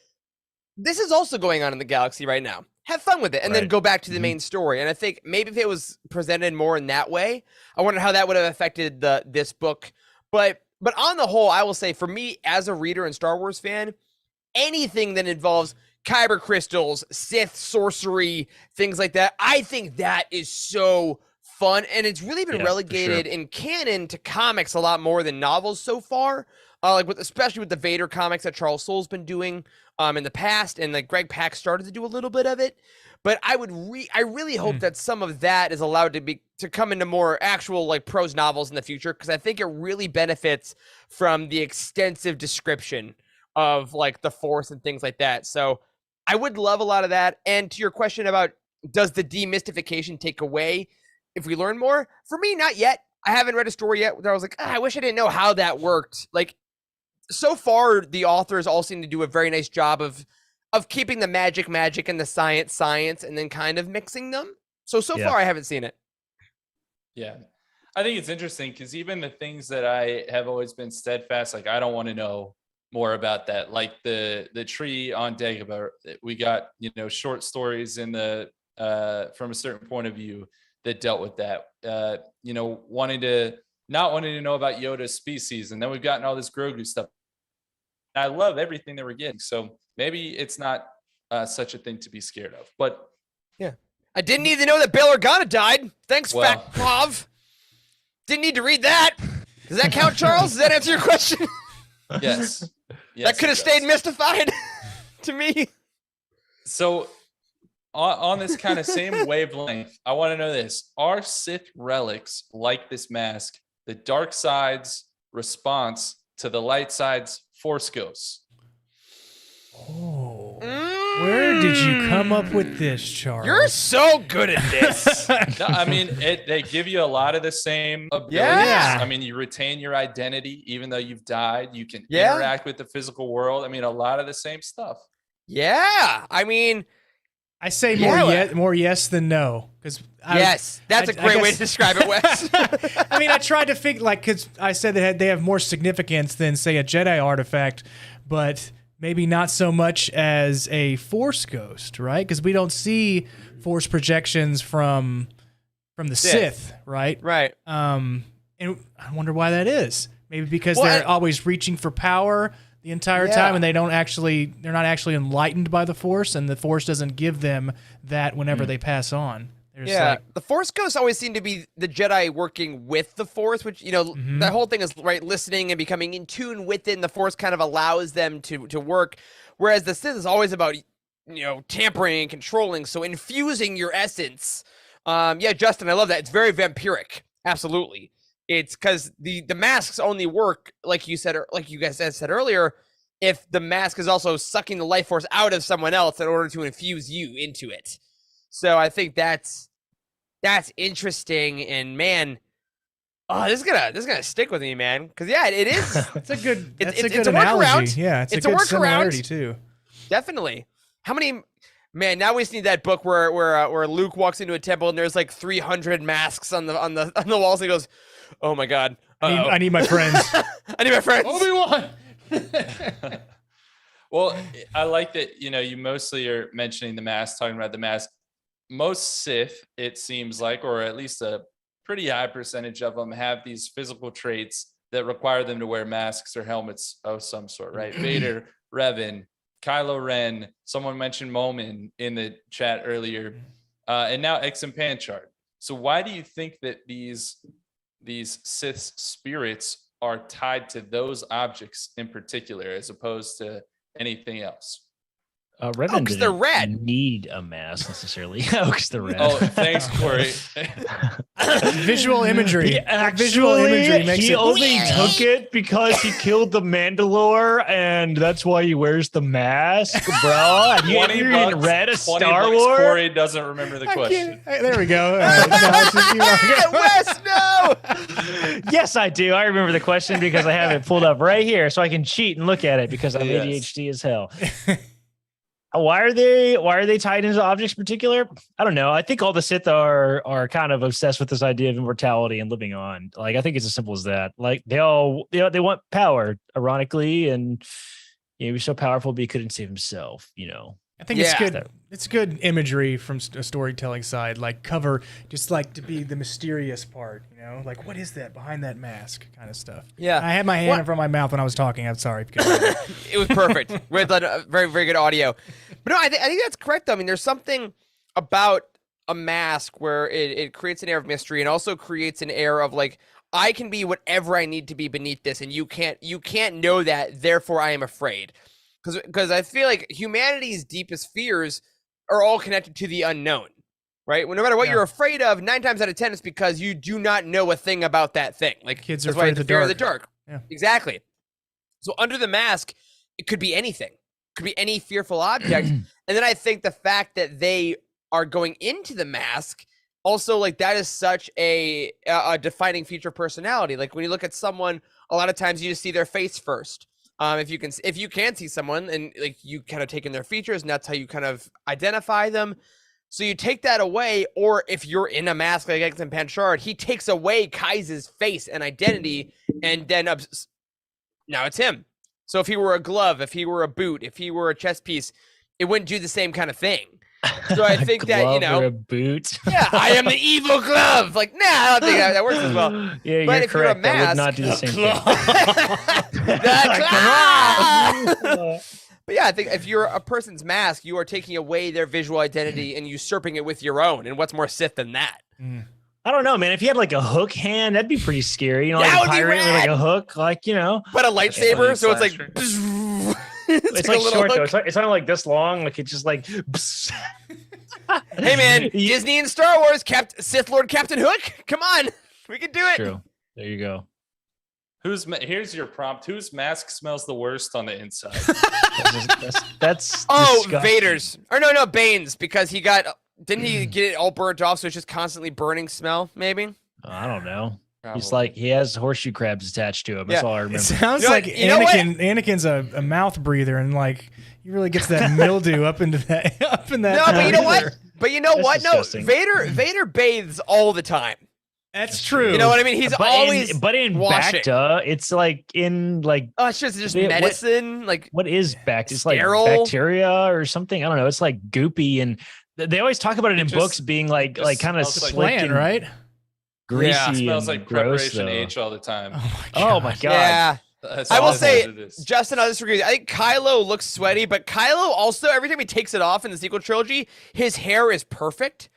this is also going on in the galaxy right now. Have fun with it, and then go back to the main story. And I think maybe if it was presented more in that way, I wonder how that would have affected this book. But on the whole, I will say, for me as a reader and Star Wars fan, anything that involves kyber crystals, Sith sorcery, things like that, I think that is so fun. And it's really been relegated in canon to comics a lot more than novels so far. Especially with the Vader comics that Charles Soule's been doing in the past, and like Greg Pak started to do a little bit of it. But I really hope that some of that is allowed to come into more actual like prose novels in the future, because I think it really benefits from the extensive description of like the Force and things like that. So I would love a lot of that. And to your question about does the demystification take away if we learn more? For me, not yet. I haven't read a story yet where I was like, I wish I didn't know how that worked. Like, so far, the authors all seem to do a very nice job of keeping the magic and the science, and then kind of mixing them. So far, I haven't seen it. Yeah. I think it's interesting because even the things that I have always been steadfast, like I don't want to know more about that. Like the tree on Dagobah, we got, short stories in the from a certain point of view that dealt with that. Not wanting to know about Yoda's species, and then we've gotten all this Grogu stuff. I love everything that we're getting, so maybe it's not such a thing to be scared of. But yeah, I didn't need to know that Bail Organa died. Thanks, Fat Pav. Didn't need to read that. Does that count, Charles? Does that answer your question? Yes. That could have stayed mystified to me. So on this kind of same wavelength, I want to know this: are Sith relics like this mask the dark side's response to the light side's Force ghosts? Oh, where did you come up with this, Charles? You're so good at this. No, I mean, they give you a lot of the same abilities. Yeah. I mean, you retain your identity even though you've died. You can interact with the physical world. I mean, a lot of the same stuff. Yeah, I mean, I say more yes than no, because yes, that's a great way to describe it, Wes. I mean, I tried to think because I said that they have more significance than say a Jedi artifact, but maybe not so much as a Force ghost, right? Because we don't see Force projections from the Sith, right? Right. And I wonder why that is. Maybe because they're always reaching for power the entire time, and they're not actually enlightened by the Force, and the Force doesn't give them that whenever they pass on. The Force ghosts always seem to be the Jedi working with the Force, which, that whole thing is listening and becoming in tune within the Force kind of allows them to work. Whereas the Sith is always about, tampering and controlling. So infusing your essence. Justin, I love that. It's very vampiric. Absolutely. It's because the masks only work, like you said, or like you guys said earlier, if the mask is also sucking the life force out of someone else in order to infuse you into it. So I think that's interesting, and man, this is gonna stick with me, man. Because it is. It's a good. It's a good analogy. Workaround. Yeah, it's a good similarity too. Definitely. How many? Man, now we just need that book where Luke walks into a temple and there's like 300 masks on the walls. And he goes, "Oh my God, I need my friends. I need my friends." Obi-Wan. Well, I like that. You mostly are mentioning the mask, talking about the mask. most Sith, it seems like, or at least a pretty high percentage of them, have these physical traits that require them to wear masks or helmets of some sort, right? Vader, Revan, Kylo Ren, someone mentioned Momin in the chat earlier, and now Exum Panchard. So why do you think that these Sith spirits are tied to those objects in particular, as opposed to anything else? Revan because they're red. Need a mask necessarily. Because they're red. Oh, thanks, Corey. Visual imagery. Visual imagery makes he it. only took it because he killed the Mandalore, and that's why he wears the mask, bro. Have you ever read a Star Wars? Corey doesn't remember the question. There we go. All right. No, it's just, Wes, no. Yes, I do. I remember the question because I have it pulled up right here, so I can cheat and look at it because I'm ADHD as hell. Why are they tied into objects in particular? I don't know. I think all the Sith are kind of obsessed with this idea of immortality and living on. Like, I think it's as simple as that. Like, they want power, ironically, and he was so powerful, but he couldn't save himself. I think it's good. It's good imagery from a storytelling side, like cover, just like to be the mysterious part, like what is that behind that mask kind of stuff. Yeah. I had my hand in front of my mouth when I was talking. I'm sorry. It was perfect. With very, very good audio. But no, I think that's correct, though. I mean, there's something about a mask where it creates an air of mystery and also creates an air of like, I can be whatever I need to be beneath this, and you can't know that, therefore I am afraid. Because I feel like humanity's deepest fears are all connected to the unknown, right? Well, no matter what you're afraid of, 9 times out of 10, it's because you do not know a thing about that thing. Like, kids are afraid of the dark. Yeah. Exactly. So under the mask, it could be anything. It could be any fearful object. And then I think the fact that they are going into the mask, also, like, that is such a defining feature of personality. Like, when you look at someone, a lot of times you just see their face first. If you can see someone and like you kind of take in their features, and that's how you kind of identify them. So you take that away, or if you're in a mask like Exum Panchard, he takes away Kai's face and identity, and then now it's him. So if he were a glove, if he were a boot, if he were a chess piece, it wouldn't do the same kind of thing. So I think that, or a boot. Yeah, I am the evil glove. Like, nah, I don't think that works as well. Yeah, but you're if correct. you're a mask, that would not do the same thing. But yeah, I think if you're a person's mask, you are taking away their visual identity and usurping it with your own. And what's more Sith than that? I don't know, man. If you had like a hook hand, that'd be pretty scary. That like a would be pirate with like rad. a hook, like But a lightsaber, so it's like. It's like short though. It's not like this long. Like it's just like. Hey man, Disney and Star Wars, Sith Lord Captain Hook. Come on, we can do it. True. There you go. Here's your prompt. Whose mask smells the worst on the inside? That's disgusting. Vader's. Or no, Bane's, because didn't he get it all burnt off? So it's just constantly burning smell. Maybe. I don't know. Probably. He's like, he has horseshoe crabs attached to him. That's all I remember. It sounds like Anakin's a mouth breather, and like he really gets that mildew up in that. No, but you know what? That's No, Vader bathes all the time. That's true. You know what I mean? He's always in washing. Bacta, it's like in like. Oh, it's just medicine. What is Bacta? It's sterile? Like bacteria or something. I don't know. It's like goopy, and they always talk about it in books being like kind of slick and right? Greasy. Yeah, it smells like gross, preparation H all the time. Oh my god. Yeah. That's I will awesome. say, Justin, I'll disagree. I think Kylo looks sweaty, but Kylo also, every time he takes it off in the sequel trilogy, his hair is perfect.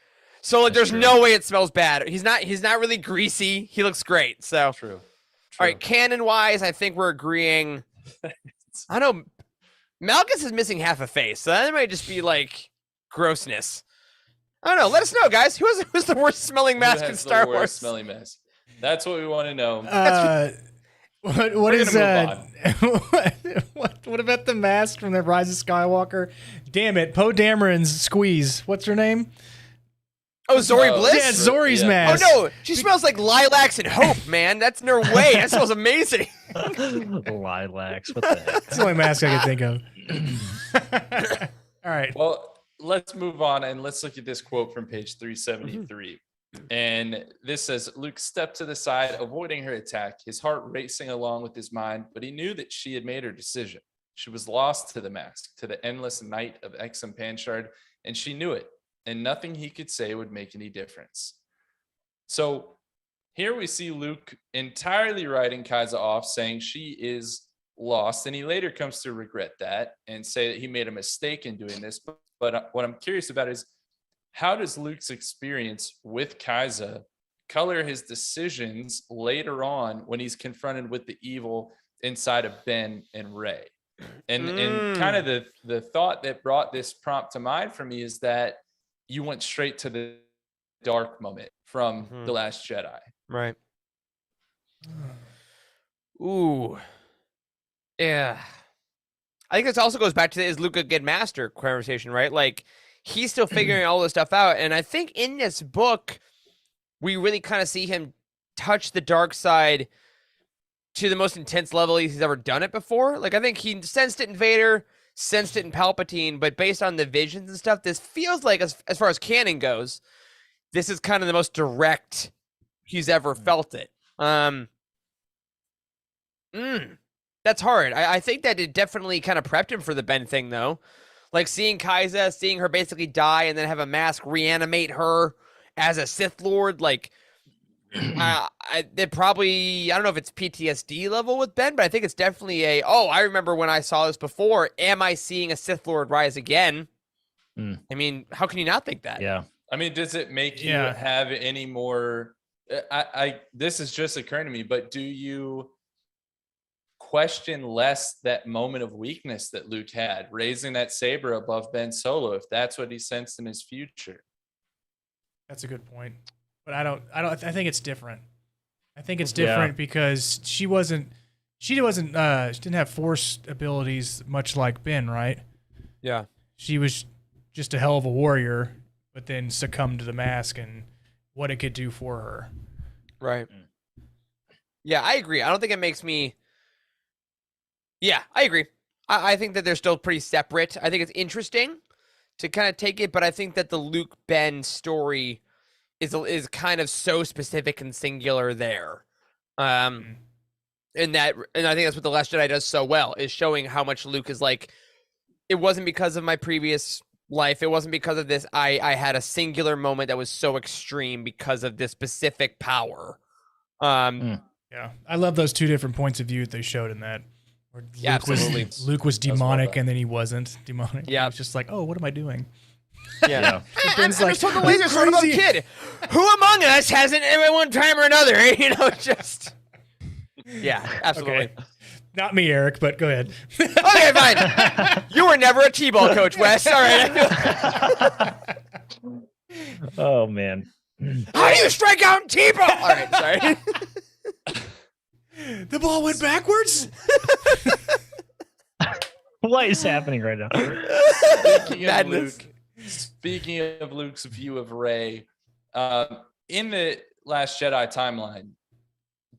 So like, there's no way it smells bad. He's not really greasy. He looks great. So True. All right, canon wise, I think we're agreeing. I don't know. Malchus is missing half a face, so that might just be like grossness. I don't know. Let us know, guys. Who's the worst smelling mask in Star Wars? Worst smelling mask. That's what we want to know. What is what about the mask from the Rise of Skywalker? Damn it, Poe Dameron's squeeze. What's her name? Oh, Zori Bliss? Yeah, Zori's mask. Oh no, she smells like lilacs and hope, man. That's no way. That smells amazing. Lilacs. What the heck? That's the only mask I can think of. All right. Well, let's move on and let's look at this quote from page 373. And this says, Luke stepped to the side, avoiding her attack, his heart racing along with his mind, but he knew that she had made her decision. She was lost to the mask, to the endless night of Exum Panchard, and she knew it. and nothing he could say would make any difference. So here we see Luke entirely writing Kaiza off, saying she is lost, and he later comes to regret that and say that he made a mistake in doing this. But what I'm curious about is, how does Luke's experience with Kaiza color his decisions later on when he's confronted with the evil inside of Ben and Rey? And kind of the thought that brought this prompt to mind for me is that you went straight to the dark moment from The Last Jedi. Right. Ooh. Yeah. I think this also goes back to the is Luke a good master conversation, right? Like, he's still figuring all this stuff out. And I think in this book, we really kind of see him touch the dark side to the most intense level he's ever done it before. Like, I think he sensed it in Vader, sensed it in Palpatine, but based on the visions and stuff, this feels like, as far as canon goes, this is kind of the most direct he's ever felt it. That's hard. I think that it definitely kind of prepped him for the Ben thing, though. Like, seeing Kaiza, seeing her basically die and then have a mask reanimate her as a Sith Lord, like, it probably, I don't know if it's PTSD level with Ben, but I think it's definitely I remember when I saw this before. Am I seeing a Sith Lord rise again? I mean, how can you not think that? Yeah. I mean, does it make you have any more? This is just occurring to me, but do you question less that moment of weakness that Luke had, raising that saber above Ben Solo, if that's what he sensed in his future? That's a good point. But I think it's different. I think it's different because she didn't have force abilities much like Ben, right? Yeah. She was just a hell of a warrior, but then succumbed to the mask and what it could do for her. Right. Yeah, I agree. I don't think it makes me. Yeah, I agree. I think that they're still pretty separate. I think it's interesting to kind of take it, but I think that the Luke Ben story is kind of so specific and singular there. And I think that's what The Last Jedi does so well, is showing how much Luke is like, it wasn't because of my previous life. It wasn't because of this. I had a singular moment that was so extreme because of this specific power. Yeah, I love those two different points of view that they showed in that. Where Luke was demonic and then he wasn't demonic. Yeah, he was just like, oh, what am I doing? Yeah. Ben's like, the laser sword of a kid. Who among us hasn't at one time or another? You know, just. Yeah, absolutely. Okay. Not me, Eric, but go ahead. Okay, fine. You were never a T-ball coach, Wes. All right. Oh, man. How do you strike out in T-ball? All right, sorry. The ball went backwards? What is happening right now? Speaking of Luke's view of Rey, in the Last Jedi timeline,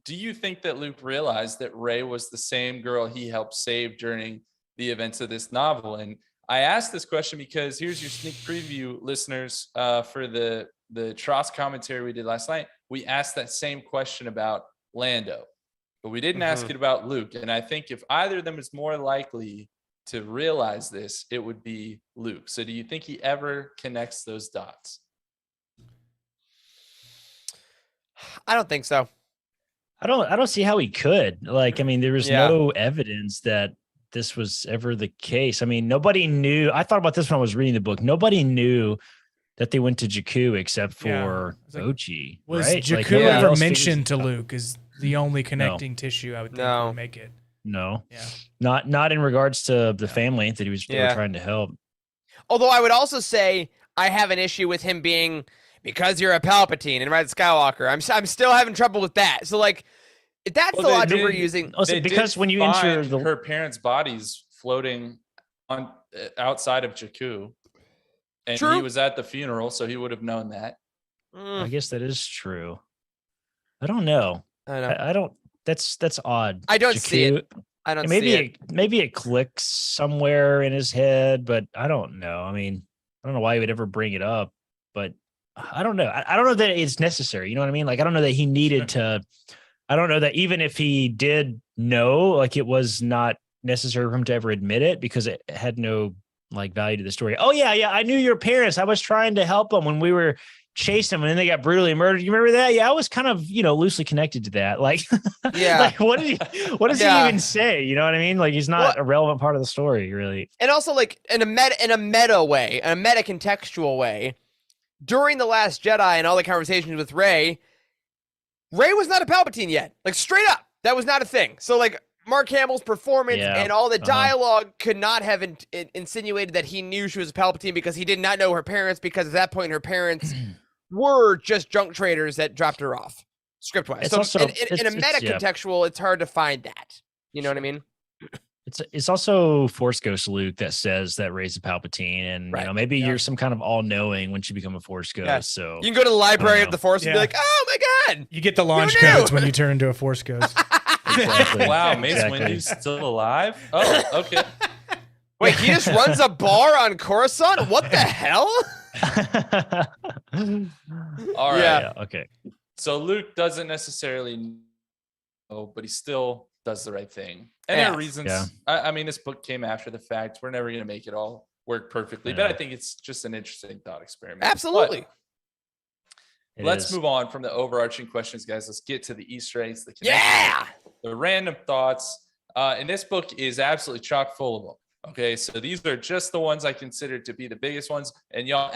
do you think that Luke realized that Rey was the same girl he helped save during the events of this novel? And I asked this question because here's your sneak preview, listeners, for the Tross commentary we did last night. We asked that same question about Lando, but we didn't ask it about Luke. And I think if either of them is more likely to realize this, it would be Luke. So do you think he ever connects those dots? I don't think so. I don't see how he could. Like, I mean, there was no evidence that this was ever the case. I mean, nobody knew. I thought about this when I was reading the book. Nobody knew that they went to Jakku except for Ochi. Was right? Jakku ever mentioned to Luke? Is the only connecting tissue I would think would make it. No. Yeah. Not in regards to the family that they were trying to help. Although I would also say I have an issue with him being, because you're a Palpatine and Rise of Skywalker. I'm still having trouble with that. So, like, if that's the logic we're using. Also, because when you enter her parents' bodies floating on outside of Jakku, and he was at the funeral, so he would have known that. I guess that is true. I don't know. I don't. That's odd. I don't see it. I don't see it. Maybe it clicks somewhere in his head, but I don't know. I mean, I don't know why he would ever bring it up, but I don't know. I don't know that it's necessary. You know what I mean? Like, I don't know that he needed to. I don't know that even if he did know, like, it was not necessary for him to ever admit it because it had no like value to the story. Oh yeah, I knew your parents. I was trying to help them when we were chasing them, and then they got brutally murdered. You remember that? Yeah, I was kind of loosely connected to that. Like, Yeah. like what does he even say? You know what I mean? Like he's not a relevant part of the story, really. And also, like in a meta way, in a meta contextual way, during The Last Jedi and all the conversations with Rey was not a Palpatine yet. Like straight up, that was not a thing. So like Mark Hamill's performance and all the dialogue could not have insinuated that he knew she was a Palpatine, because he did not know her parents, because at that point her parents were just junk traders that dropped her off script-wise. So also, in a meta contextual, it's hard to find that. You know what I mean? It's also Force Ghost Luke that says that Rey's a Palpatine, and maybe you're some kind of all-knowing once you become a Force Ghost. Yeah. So you can go to the library of the Force and be like, "Oh my god!" You get the launch codes when you turn into a Force Ghost. Exactly. Wow, Mace Windu's still alive? Oh, okay. Wait, he just runs a bar on Coruscant? What the hell? All right. Yeah. Okay. So Luke doesn't necessarily know, but he still does the right thing. And there are reasons. Yeah. I mean, this book came after the fact. We're never going to make it all work perfectly, but I think it's just an interesting thought experiment. Absolutely. Let's move on from the overarching questions, guys. Let's get to the Easter eggs, the connections, the random thoughts. And this book is absolutely chock full of them. Okay, so these are just the ones I consider to be the biggest ones. And y'all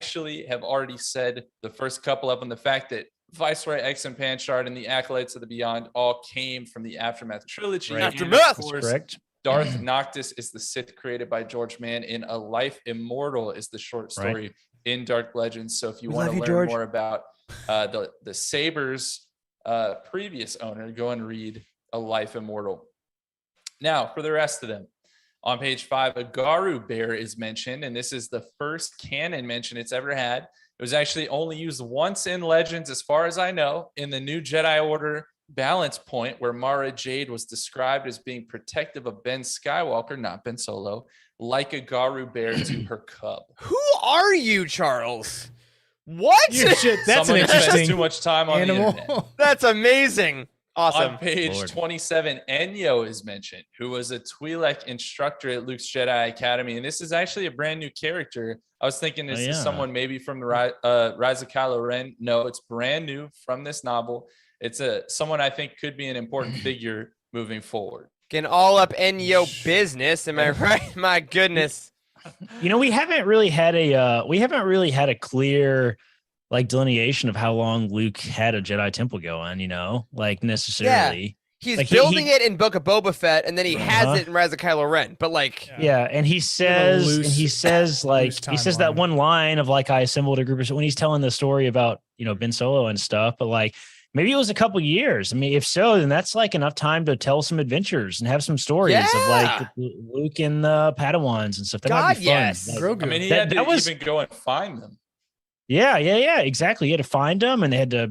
actually have already said the first couple of them. The fact that Viceroy X and Panchard and the Acolytes of the Beyond all came from the Aftermath trilogy. Right. Aftermath, of course, correct. Darth Noctis is the Sith created by George Mann, and A Life Immortal is the short story in Dark Legends. So if you want to learn more about the Sabers' previous owner, go and read A Life Immortal. Now, for the rest of them, on page 5, a Garu bear is mentioned, and this is the first canon mention it's ever had. It was actually only used once in Legends, as far as I know, in the New Jedi Order Balance Point, where Mara Jade was described as being protective of Ben Skywalker, not Ben Solo, like a Garu bear to her cub. Who are you, Charles? What? That's Someone an who spends interesting too much time on animal. the internet. That's amazing. Awesome. On page 27, Enyo is mentioned, who was a Twi'lek instructor at Luke's Jedi Academy. And this is actually a brand new character. I was thinking, is this someone maybe from the Rise of Kylo Ren? No, it's brand new from this novel. It's someone I think could be an important figure moving forward. Getting all up Enyo business. Am I right? My goodness. We haven't really had a clear delineation of how long Luke had a Jedi temple going, necessarily. Yeah. He's building it in Book of Boba Fett, and then he has it in Rise of Kylo Ren. But and he says that one line of I assembled a group of, when he's telling the story about Ben Solo and stuff, but maybe it was a couple years. I mean, if so, then that's enough time to tell some adventures and have some stories of Luke and the Padawans and stuff. That might be fun. Yes. I mean, he had to even go and find them. Yeah, exactly. He had to find them, and they had to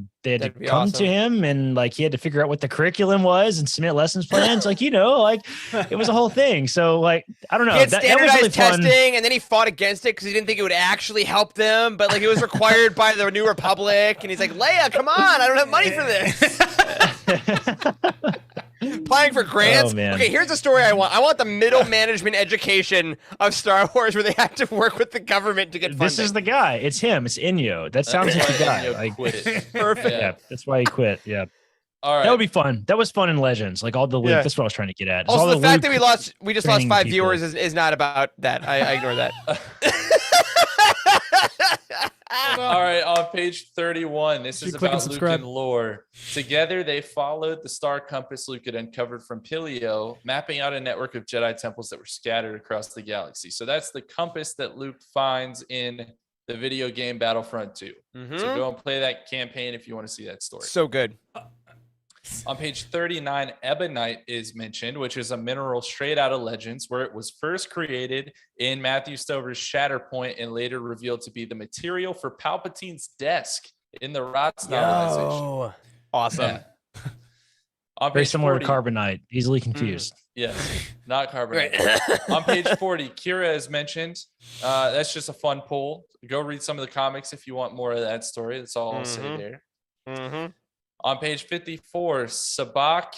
come to him, and he had to figure out what the curriculum was and submit lessons plans. It was a whole thing. So I don't know. He had that standardized was really testing, fun. and then he fought against it because he didn't think it would actually help them. But it was required by the New Republic, and he's like, Leia, come on, I don't have money for this. Applying for grants. Okay, here's the story I want. I want the middle management education of Star Wars, where they have to work with the government to get funding. This is the guy. It's him. It's Enyo. That sounds like the guy. Perfect. Yeah, that's why he quit. Yeah. All right. That would be fun. That was fun in Legends. All the Luke. That's what I was trying to get at. Also, the fact that we just lost 5 viewers is not about that. I ignore that. All right, on page 31, this is about Luke and lore. Together, they followed the star compass Luke had uncovered from Pilio, mapping out a network of Jedi temples that were scattered across the galaxy. So that's the compass that Luke finds in the video game Battlefront 2. Mm-hmm. So go and play that campaign if you want to see that story. So good. On page 39, ebonite is mentioned, which is a mineral straight out of Legends, where it was first created in Matthew Stover's Shatterpoint and later revealed to be the material for Palpatine's desk in the Rots novelization. Awesome. Yeah. Very similar to carbonite, easily confused. Yes, not carbonite. On page 40, Kira is mentioned. That's just a fun poll. Go read some of the comics if you want more of that story. That's all I'll say there. Mm-hmm. On page 54, Sabak,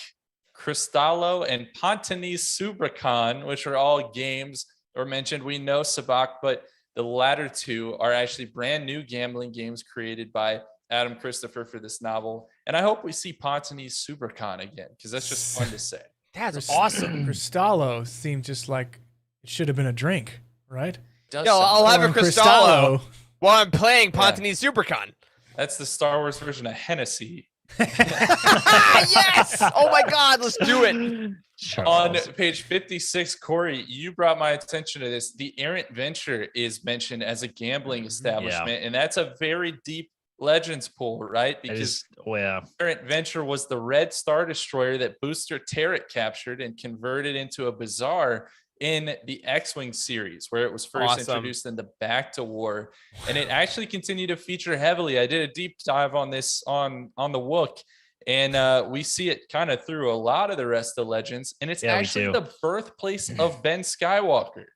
Cristallo, and Pontanese Subrakan, which are all games or mentioned, we know Sabak, but the latter two are actually brand new gambling games created by Adam Christopher for this novel. And I hope we see Pontonese Supercon again, because that's just fun to say. That's awesome. Cristallo seemed just like it should have been a drink, right? Yo, I'll have a Cristallo while I'm playing Pontonese Supercon. That's the Star Wars version of Hennessy. Yes! Oh my God, let's do it. On page 56, Corey, you brought my attention to this. The Errant Venture is mentioned as a gambling establishment, and that's a very deep Legends pool, right? Because Errant Venture was the Red Star Destroyer that Booster Tarrant captured and converted into a bazaar in the X-Wing series, where it was first introduced in the Back to War, and it actually continued to feature heavily. I did a deep dive on this on the Wook, and we see it kind of through a lot of the rest of Legends, and it's actually the birthplace of Ben Skywalker.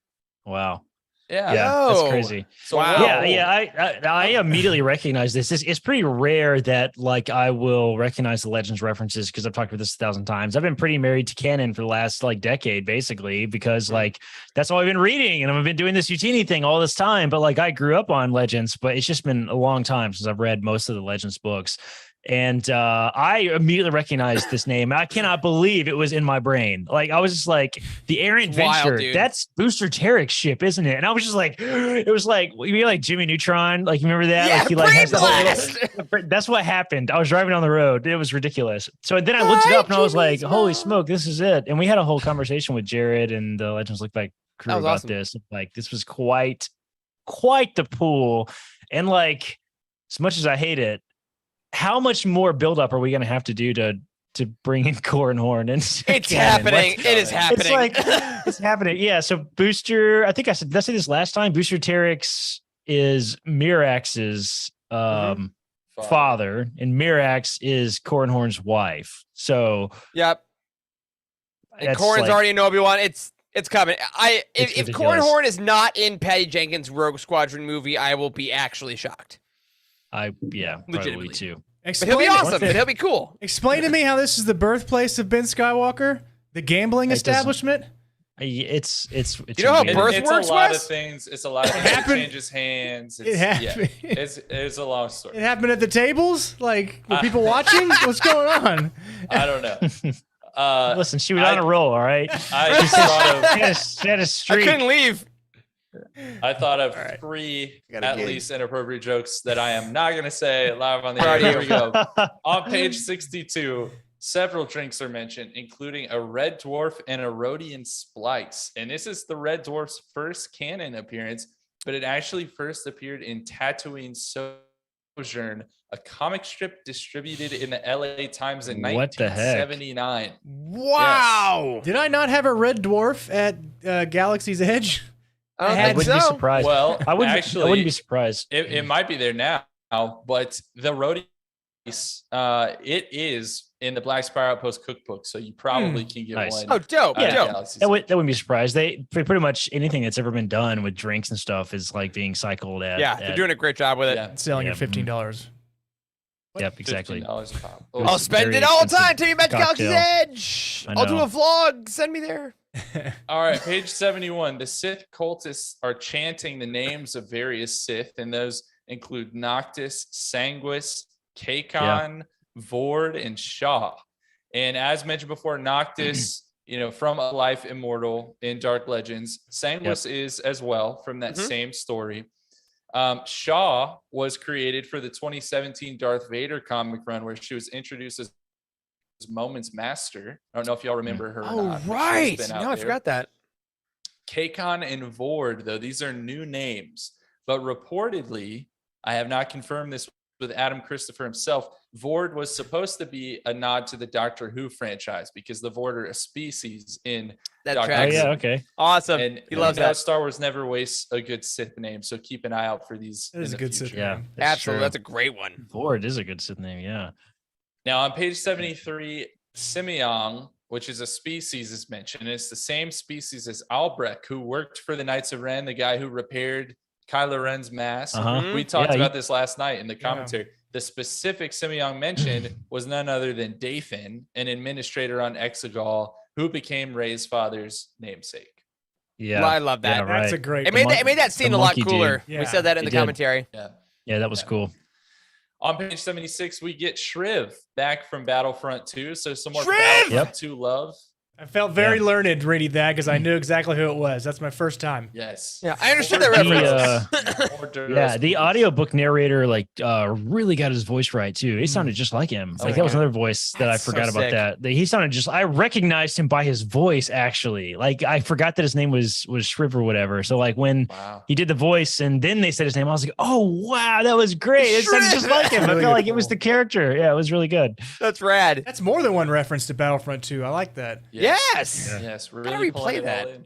Wow. Yeah, that's crazy. So I immediately recognize this. It's pretty rare that like I will recognize the Legends references, because I've talked about this 1,000 times. I've been pretty married to canon for the last like decade, basically, because like that's all I've been reading, and I've been doing this Youtini thing all this time. But like I grew up on Legends, but it's just been a long time since I've read most of the Legends books. And I immediately recognized this name. I cannot believe it was in my brain. Like I was just like, the Errant Venture, that's Booster Tarrek's ship, isn't it? And I was just like, it was like, you know, like Jimmy Neutron. Like, you remember that? Yeah, like he like has that's what happened. I was driving on the road. It was ridiculous. So then I looked it up and I was like, holy smoke, this is it. And we had a whole conversation with Jared and the Legends Look Back crew about this. Like, this was quite the pool. And like, as much as I hate it, how much more buildup are we going to have to do to bring in Corran Horn? And it's happening. It is happening. It's like it's happening. Yeah. So Booster, I think I said, did I say this last time? Booster Tarrek's is Mirax's father, and Mirax is Corran Horn's wife. So yep. And Corran's already in Obi-Wan. It's coming. If Corran Horn is not in Patty Jenkins' Rogue Squadron movie, I will be actually shocked. Probably too. But he'll be awesome. But he'll be cool. Explain to me how this is the birthplace of Ben Skywalker, the gambling establishment. It's you know how birth works? It's a lot of things. It's a lot of things. It changes hands. It's a long story. It happened at the tables. Like, were people watching? What's going on? I don't know. Listen, she was on a roll. All right. She had a streak. I couldn't leave. I thought of three at least inappropriate jokes that I am not going to say live on the air. Here we go. On page 62, several drinks are mentioned, including a Red Dwarf and a Rhodian Splice. And this is the Red Dwarf's first canon appearance, but it actually first appeared in Tatooine Sojourn, a comic strip distributed in the LA Times in 1979. Wow. Yes. Did I not have a Red Dwarf at Galaxy's Edge? I wouldn't be surprised. Well, I wouldn't be surprised. It might be there now, but the Rhodian, it is in the Black Spire Outpost cookbook, so you probably can get one. Oh, dope! That wouldn't be surprised. They pretty much anything that's ever been done with drinks and stuff is like being cycled at. Yeah, they're doing a great job with it. Yeah. Selling at $15. Yep, exactly. $15 a pop. I'll spend it all the time. Take me back to Galaxy's Edge. I'll do a vlog. Send me there. All right, page 71. The Sith cultists are chanting the names of various Sith, and those include Noctis, Sanguis, Kakon, Vord, and Shaw. And as mentioned before, Noctis, from A Life Immortal in Dark Legends. Sanguis is as well from that same story. Shaw was created for the 2017 Darth Vader comic run, where she was introduced as Moment's master. I don't know if y'all remember her. Right. No, I forgot that. Kakon and Vord, though, these are new names, but reportedly, I have not confirmed this with Adam Christopher himself. Vord was supposed to be a nod to the Doctor Who franchise, because the Vord are a species in Doctor Who. Oh, yeah, okay. Awesome. And he loves that. Star Wars never wastes a good Sith name, so keep an eye out for these. That is a good Sith name. Absolutely. That's a great one. Vord is a good Sith name, yeah. Now, on page 73, Simeon, which is a species, is mentioned. It's the same species as Albrecht, who worked for the Knights of Ren, the guy who repaired Kylo Ren's mask. We talked about this last night in the commentary. The specific Simeon mentioned was none other than Dathan, an administrator on Exegol, who became Rey's father's namesake. Yeah, I love that. Yeah, right. That's a great. It made that scene a lot cooler. Yeah. We said that in the It did. commentary. Yeah, that was cool. On page 76, we get Shriv back from Battlefront 2. So some more Shriv! Battlefront 2 love. I felt very learned reading that because I knew exactly who it was. That's my first time. Yes. Yeah, I understood that reference. The audiobook narrator really got his voice right too. He sounded just like him. Like that was another voice that I forgot about sick. that. He sounded just I recognized him by his voice actually. Like I forgot that his name was Shriv or whatever. So like when he did the voice and then they said his name, I was like, "Oh, wow, that was great." It sounded just like him. I felt like it was the character. Yeah, it was really good. That's rad. That's more than one reference to Battlefront 2. I like that. Yes. Yes, Gotta really replay pulling it all that. in.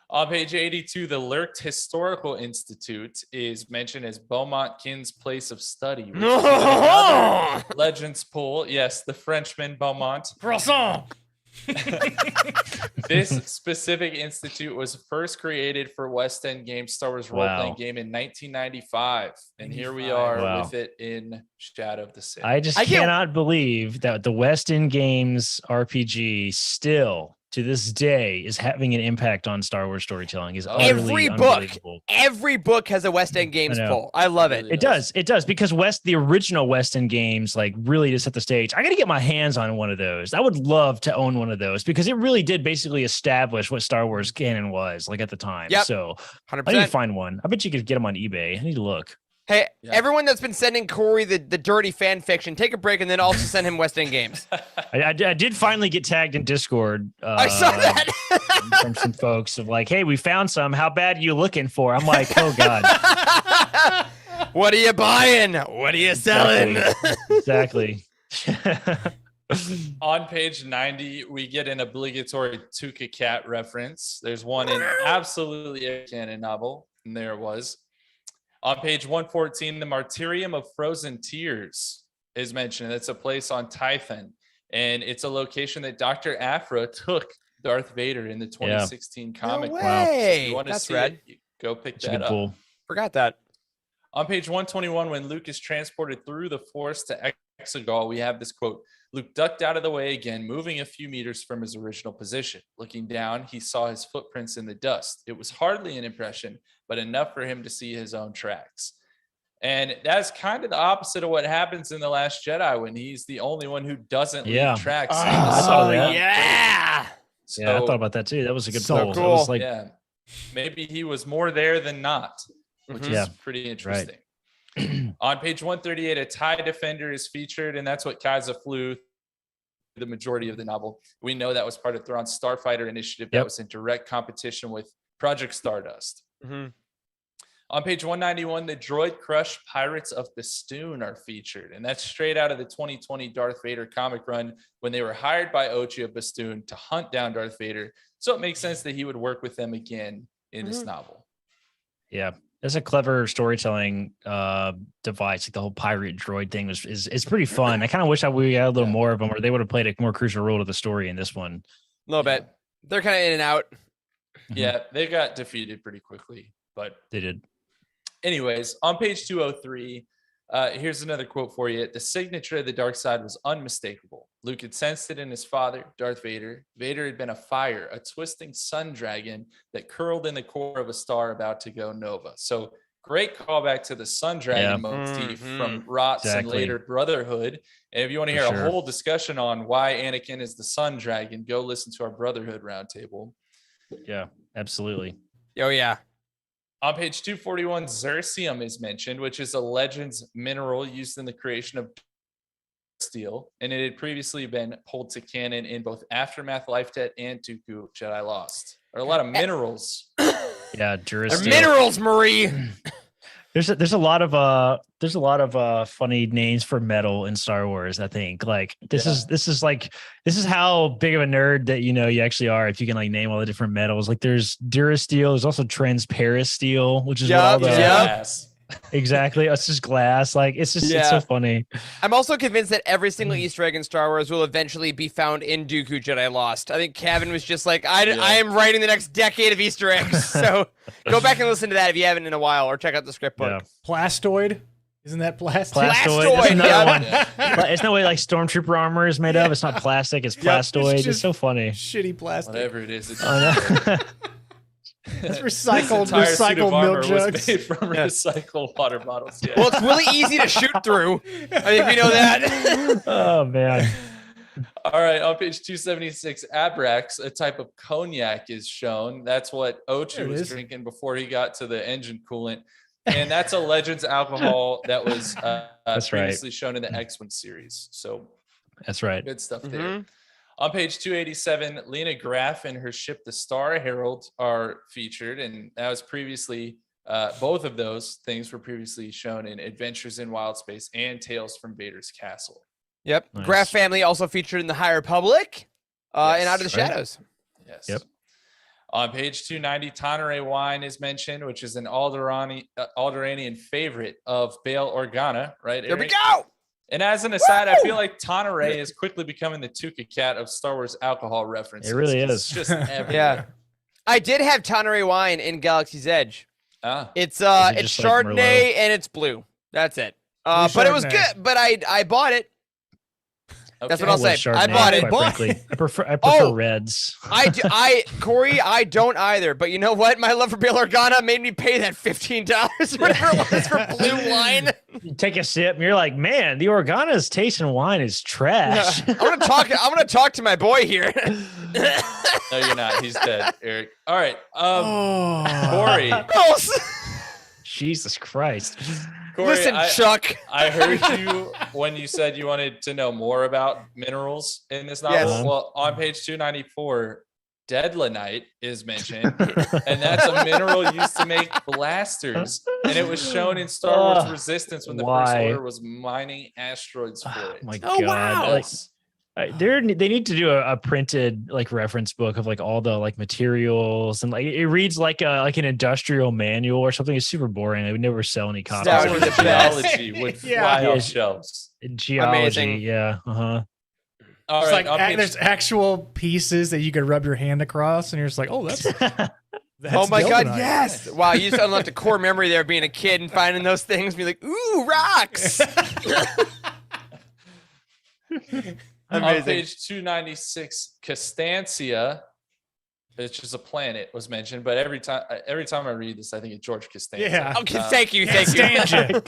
On page 82, the Lurked Historical Institute is mentioned as Beaumont Kin's place of study. Which is another Legends pool. Yes, the Frenchman Beaumont. Croissant. This specific institute was first created for West End Games Star Wars role-playing game in 1995. And here we are with it in Shadow of the Sith. I cannot believe that the West End Games RPG still to this day is having an impact on Star Wars storytelling. Is utterly unbelievable. Every book has a West End Games pull. I love it. It does because the original West End Games like really to set the stage. I got to get my hands on one of those. I would love to own one of those because it really did basically establish what Star Wars canon was like at the time. Yep. So 100%. I need to find one. I bet you could get them on eBay. I need to look. Hey, everyone that's been sending Corey the dirty fan fiction, take a break and then also send him West End Games. I did finally get tagged in Discord. I saw that. From some folks of like, hey, we found some. How bad are you looking for? I'm like, oh God. What are you buying? What are you selling? Exactly. On page 90, we get an obligatory Tuca Cat reference. There's one in absolutely a canon novel, and there it was. On page 114, the Martyrium of Frozen Tears is mentioned. It's a place on Tython, and it's a location that Dr. Aphra took Darth Vader in the 2016 comic. No way. Wow. So if you want to That's see rad. it, go pick That's that up. cool. Forgot that. On page 121, when Luke is transported through the Force to Exegol, we have this quote: Luke ducked out of the way again, moving a few meters from his original position. Looking down, he saw his footprints in the dust. It was hardly an impression, but enough for him to see his own tracks. And that's kind of the opposite of what happens in The Last Jedi when he's the only one who doesn't leave tracks. I saw that. Yeah. So, I thought about that too. That was a good So pull. cool. It was like, maybe he was more there than not, which is pretty interesting. On page 138, a TIE Defender is featured, and that's what Kaiza flew the majority of the novel. We know that was part of Thrawn's Starfighter initiative that was in direct competition with Project Stardust. Mm-hmm. On page 191, the Droid Crush Pirates of Bastoon are featured, and that's straight out of the 2020 Darth Vader comic run when they were hired by Ochi of Bastoon to hunt down Darth Vader. So it makes sense that he would work with them again in this novel. Yeah. That's a clever storytelling device. Like the whole pirate droid thing is pretty fun. I kind of wish we had a little more of them, or they would have played a more crucial role to the story in this one. A little bit. They're kind of in and out. Yeah, they got defeated pretty quickly, but they did. Anyways, on page 203, here's another quote for you. The signature of the dark side was unmistakable. Luke had sensed it in his father, Darth Vader. Vader had been a fire, a twisting sun dragon that curled in the core of a star about to go nova. So great callback to the sun dragon motif from Rots and later Brotherhood. And if you want to hear a whole discussion on why Anakin is the sun dragon, go listen to our Brotherhood Roundtable. Yeah, absolutely. Oh, yeah. On page 241, Zercium is mentioned, which is a Legends mineral used in the creation of steel, and it had previously been pulled to canon in both Aftermath Life Debt and Dooku Jedi Lost. There are a lot of minerals. Yeah, They're minerals, Marie. There's a lot of funny names for metal in Star Wars. I think like this is how big of a nerd that you actually are if you can like name all the different metals. Like there's Durasteel, there's also transparent steel, which is what all the exactly. It's just glass. Like it's so funny. I'm also convinced that every single Easter egg in Star Wars will eventually be found in Dooku Jedi Lost. I think Kevin was just like, I am writing the next decade of Easter eggs. So go back and listen to that if you haven't in a while, or check out the script book. Plastoid. Isn't that plastic? Plastoid. That's another one. It's not what like stormtrooper armor is made of. It's not plastic. It's plastoid. It's so funny. Shitty plastic. Whatever it is. It's recycled This entire suit of milk armor jugs. was made from recycled water bottles. Yeah. Well, it's really easy to shoot through. I think we know that. Oh man. All right, on page 276, Abrax, a type of cognac, is shown. That's what There Ochi it was is. drinking before he got to the engine coolant. And that's a Legends alcohol that was That's right. previously shown in the X-Wing series. So That's right. good stuff there. On page 287, Lena Graff and her ship, the Star Herald, are featured. And that was previously, both of those things were previously shown in Adventures in Wild Space and Tales from Vader's Castle. Yep. Nice. Graf family also featured in the High Republic and Out of the Yes. Shadows. Yes. Yep. On page 290, Tanneray wine is mentioned, which is an Alderaanian favorite of Bail Organa, right? There we Eric? go. And as an aside, I feel like Tanneray is quickly becoming the Tuca Cat of Star Wars alcohol references. It really It's is. just everywhere. Yeah. I did have Tanneray wine in Galaxy's Edge. Ah, It's it it's just like Chardonnay Merlot? and it's blue. That's it. Blue But it was Chardonnay. good. But I bought it. That's what okay. I'll say. love I Chardonnay, bought it. quite frankly. I prefer Oh. reds. Corey, I don't either. But you know what? My love for Bail Organa made me pay that $15 whatever it was for blue wine. You take a sip and you're like, man, the Organa's taste in wine is trash. I'm gonna talk to my boy here. No, you're not. He's dead, Eric. All right. Oh. Corey. Jesus Christ. Corey, Listen, Chuck. I heard you when you said you wanted to know more about minerals in this novel. Yes. Well, on page 294, Deadlanite is mentioned, and that's a mineral used to make blasters. And it was shown in Star Wars Resistance when the First Why? Order was mining asteroids for Oh it. my Oh, god. wow. Like, they need to do a printed like reference book of like all the like materials, and like it reads like an industrial manual or something. It's super boring. They would never sell any copies. That Star would Wars be the best. geology would Yeah. fly Yeah. off shelves. Geology, Amazing. yeah. All It's right, like on page- there's actual pieces that you could rub your hand across, and you're just like, oh, that's Oh my god, Deadlanite. yes! Wow, you just unlocked a core memory there, being a kid and finding those things, and be like, ooh, rocks. On Amazing. page 296, Costancia, which is a planet, was mentioned. But every time I read this, I think it's George Costanza. Yeah. Okay, thank you. Costanza.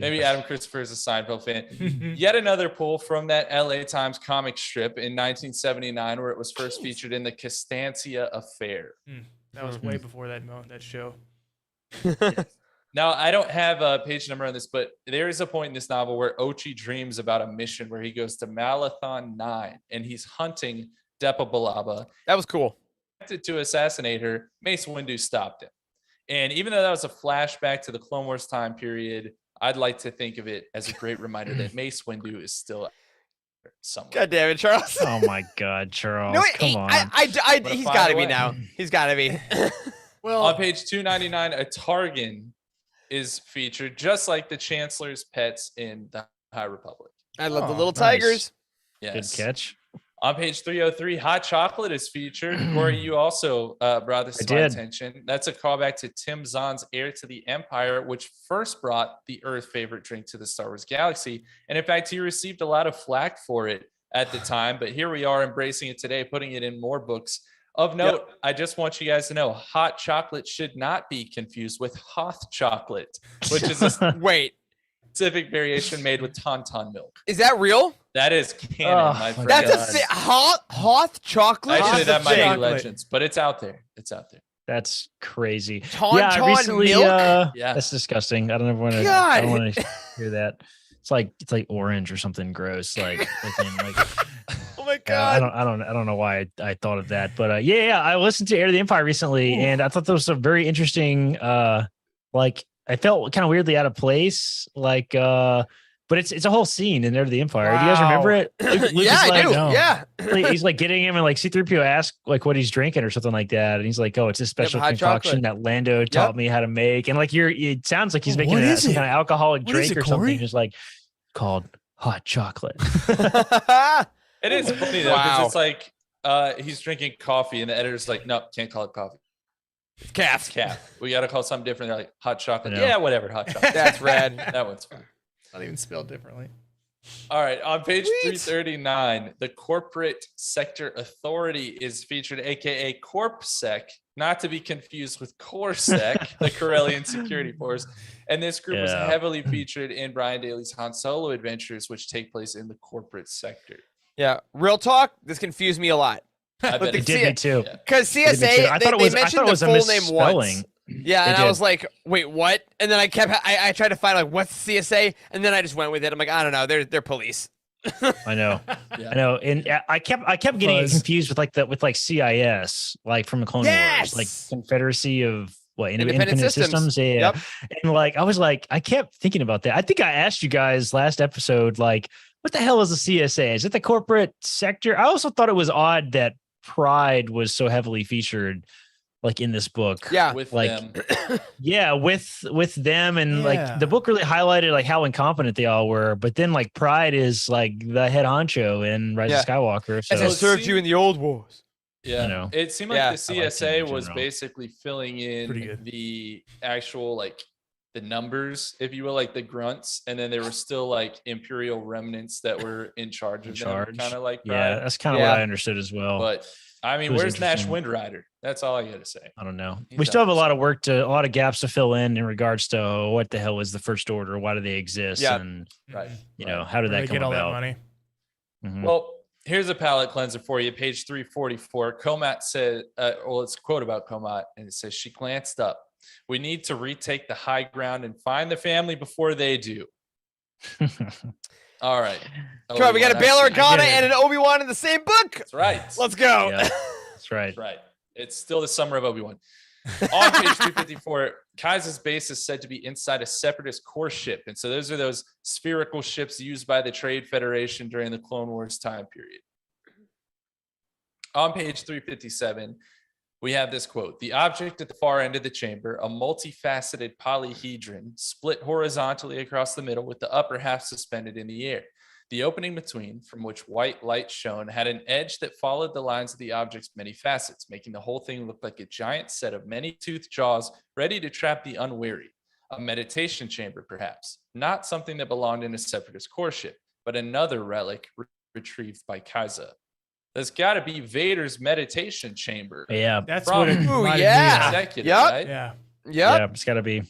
Maybe Adam Christopher is a Seinfeld fan. Yet another pull from that LA Times comic strip in 1979, where it was first featured in the Costancia Affair. That was way before that show. Now, I don't have a page number on this, but there is a point in this novel where Ochi dreams about a mission where he goes to Malathon 9 and he's hunting Depa Billaba. That was cool. To assassinate her, Mace Windu stopped him. And even though that was a flashback to the Clone Wars time period, I'd like to think of it as a great reminder that Mace Windu is still somewhere. God damn it, Charles. Oh my god, Charles. No, Come on. he's got to be now. He's got to be. Well, On page 299, a Targan is featured just like the Chancellor's pets in the High Republic. I love the Oh, little nice. tigers. Yes. Good catch. On page 303, hot chocolate is featured. Corey, you also brought this I to my did. attention. That's a callback to Tim Zahn's Heir to the Empire, which first brought the Earth favorite drink to the Star Wars galaxy. And in fact, he received a lot of flack for it at the time. But here we are embracing it today, putting it in more books. Of note, I just want you guys to know hot chocolate should not be confused with Hoth chocolate, which is a Wait, specific variation made with Tauntaun milk. is that real? That is canon, Oh, my friend. That's God. Hoth chocolate. Actually, is that a might thing. be legends, but it's out there. It's out there. That's crazy. Tauntaun recently, milk? Yeah. That's disgusting. I don't ever want to. God. I don't want to hear that. It's like orange or something gross. Like Oh my I god. don't know why I thought of that, but I listened to Heir to the Empire recently, and I thought that was a very interesting. Like I felt kind of weirdly out of place. Like, but it's a whole scene in Heir to the Empire. Do you guys remember it? Luke Yeah, is I do. no. Yeah. he's like getting him, and like C-3PO asks like what he's drinking or something like that, and he's like, "Oh, it's a special hot concoction chocolate. that Lando taught me how to make." And like it sounds like he's Well, making what is some it? kind of alcoholic What is drink it, or something. Corey? Just like called hot chocolate. It is funny though, because Wow. it's like he's drinking coffee, and the editor's like, "No, can't call it coffee. It's Calf. calf. We got to call it something different." They're like, "Hot chocolate." I know. Yeah, whatever. Hot chocolate. That's rad. That one's fine. not even spelled differently. All right, on page Sweet. 339, the Corporate Sector Authority is featured, aka CorpSec. not to be confused with CorSec, the Corellian security force. And this group was heavily featured in Brian Daley's Han Solo adventures, which take place in the corporate sector. Yeah, real talk. This confused me a lot. I bet It did me too. Because CSA, they mentioned the full name once. Yeah, and I was like, wait, what? And then I tried to find like what's CSA, and then I just went with it. I'm like, I don't know, they're police. I know, I know, and I kept getting it confused with CIS, like from the Clone Wars, like Confederacy of Independent Systems. Yeah, yep. And like I was like, I kept thinking about that. I think I asked you guys last episode, like, what the hell is a CSA? Is it the corporate sector? I also thought it was odd that Pride was so heavily featured, like in this book. Yeah, with like them. Yeah, with them, and like the book really highlighted like how incompetent they all were. But then like Pride is like the head honcho in Rise of Skywalker. So as I served you in the old wars. Yeah, you know. It seemed like the CSA was general. basically filling in the actual like the numbers, if you will, like the grunts, and then there were still like Imperial remnants that were in charge of them, kind of like Pride. That's kind of what I understood as well. But I mean, where's Nash Windrider? That's all I gotta say. I don't know. We still have a lot of gaps to fill in regards to what the hell is the First Order? Why do they exist? Yeah. And Right. You know, how did that come get all about? that money? Mm-hmm. Well, here's a palate cleanser for you. Page 344. Komat said, it's a quote about Komat, and it says, she glanced up. We need to retake the high ground and find the family before they do. All right. Come on, we got a Bail Organa and an Obi-Wan in the same book. That's right. Let's go. Yeah, that's right. That's right. It's still the summer of Obi-Wan. On page 354, Kai's base is said to be inside a separatist core ship. And so those are those spherical ships used by the Trade Federation during the Clone Wars time period. On page 357, we have this quote: the object at the far end of the chamber, a multifaceted polyhedron split horizontally across the middle with the upper half suspended in the air. The opening between, from which white light shone, had an edge that followed the lines of the object's many facets, making the whole thing look like a giant set of many-toothed jaws ready to trap the unwary. A meditation chamber, perhaps. Not something that belonged in a separatist core ship, but another relic retrieved by Kaiza. That's got to be Vader's meditation chamber. Yeah. That's what it might be. Right? Yeah. Yeah, it's got to be.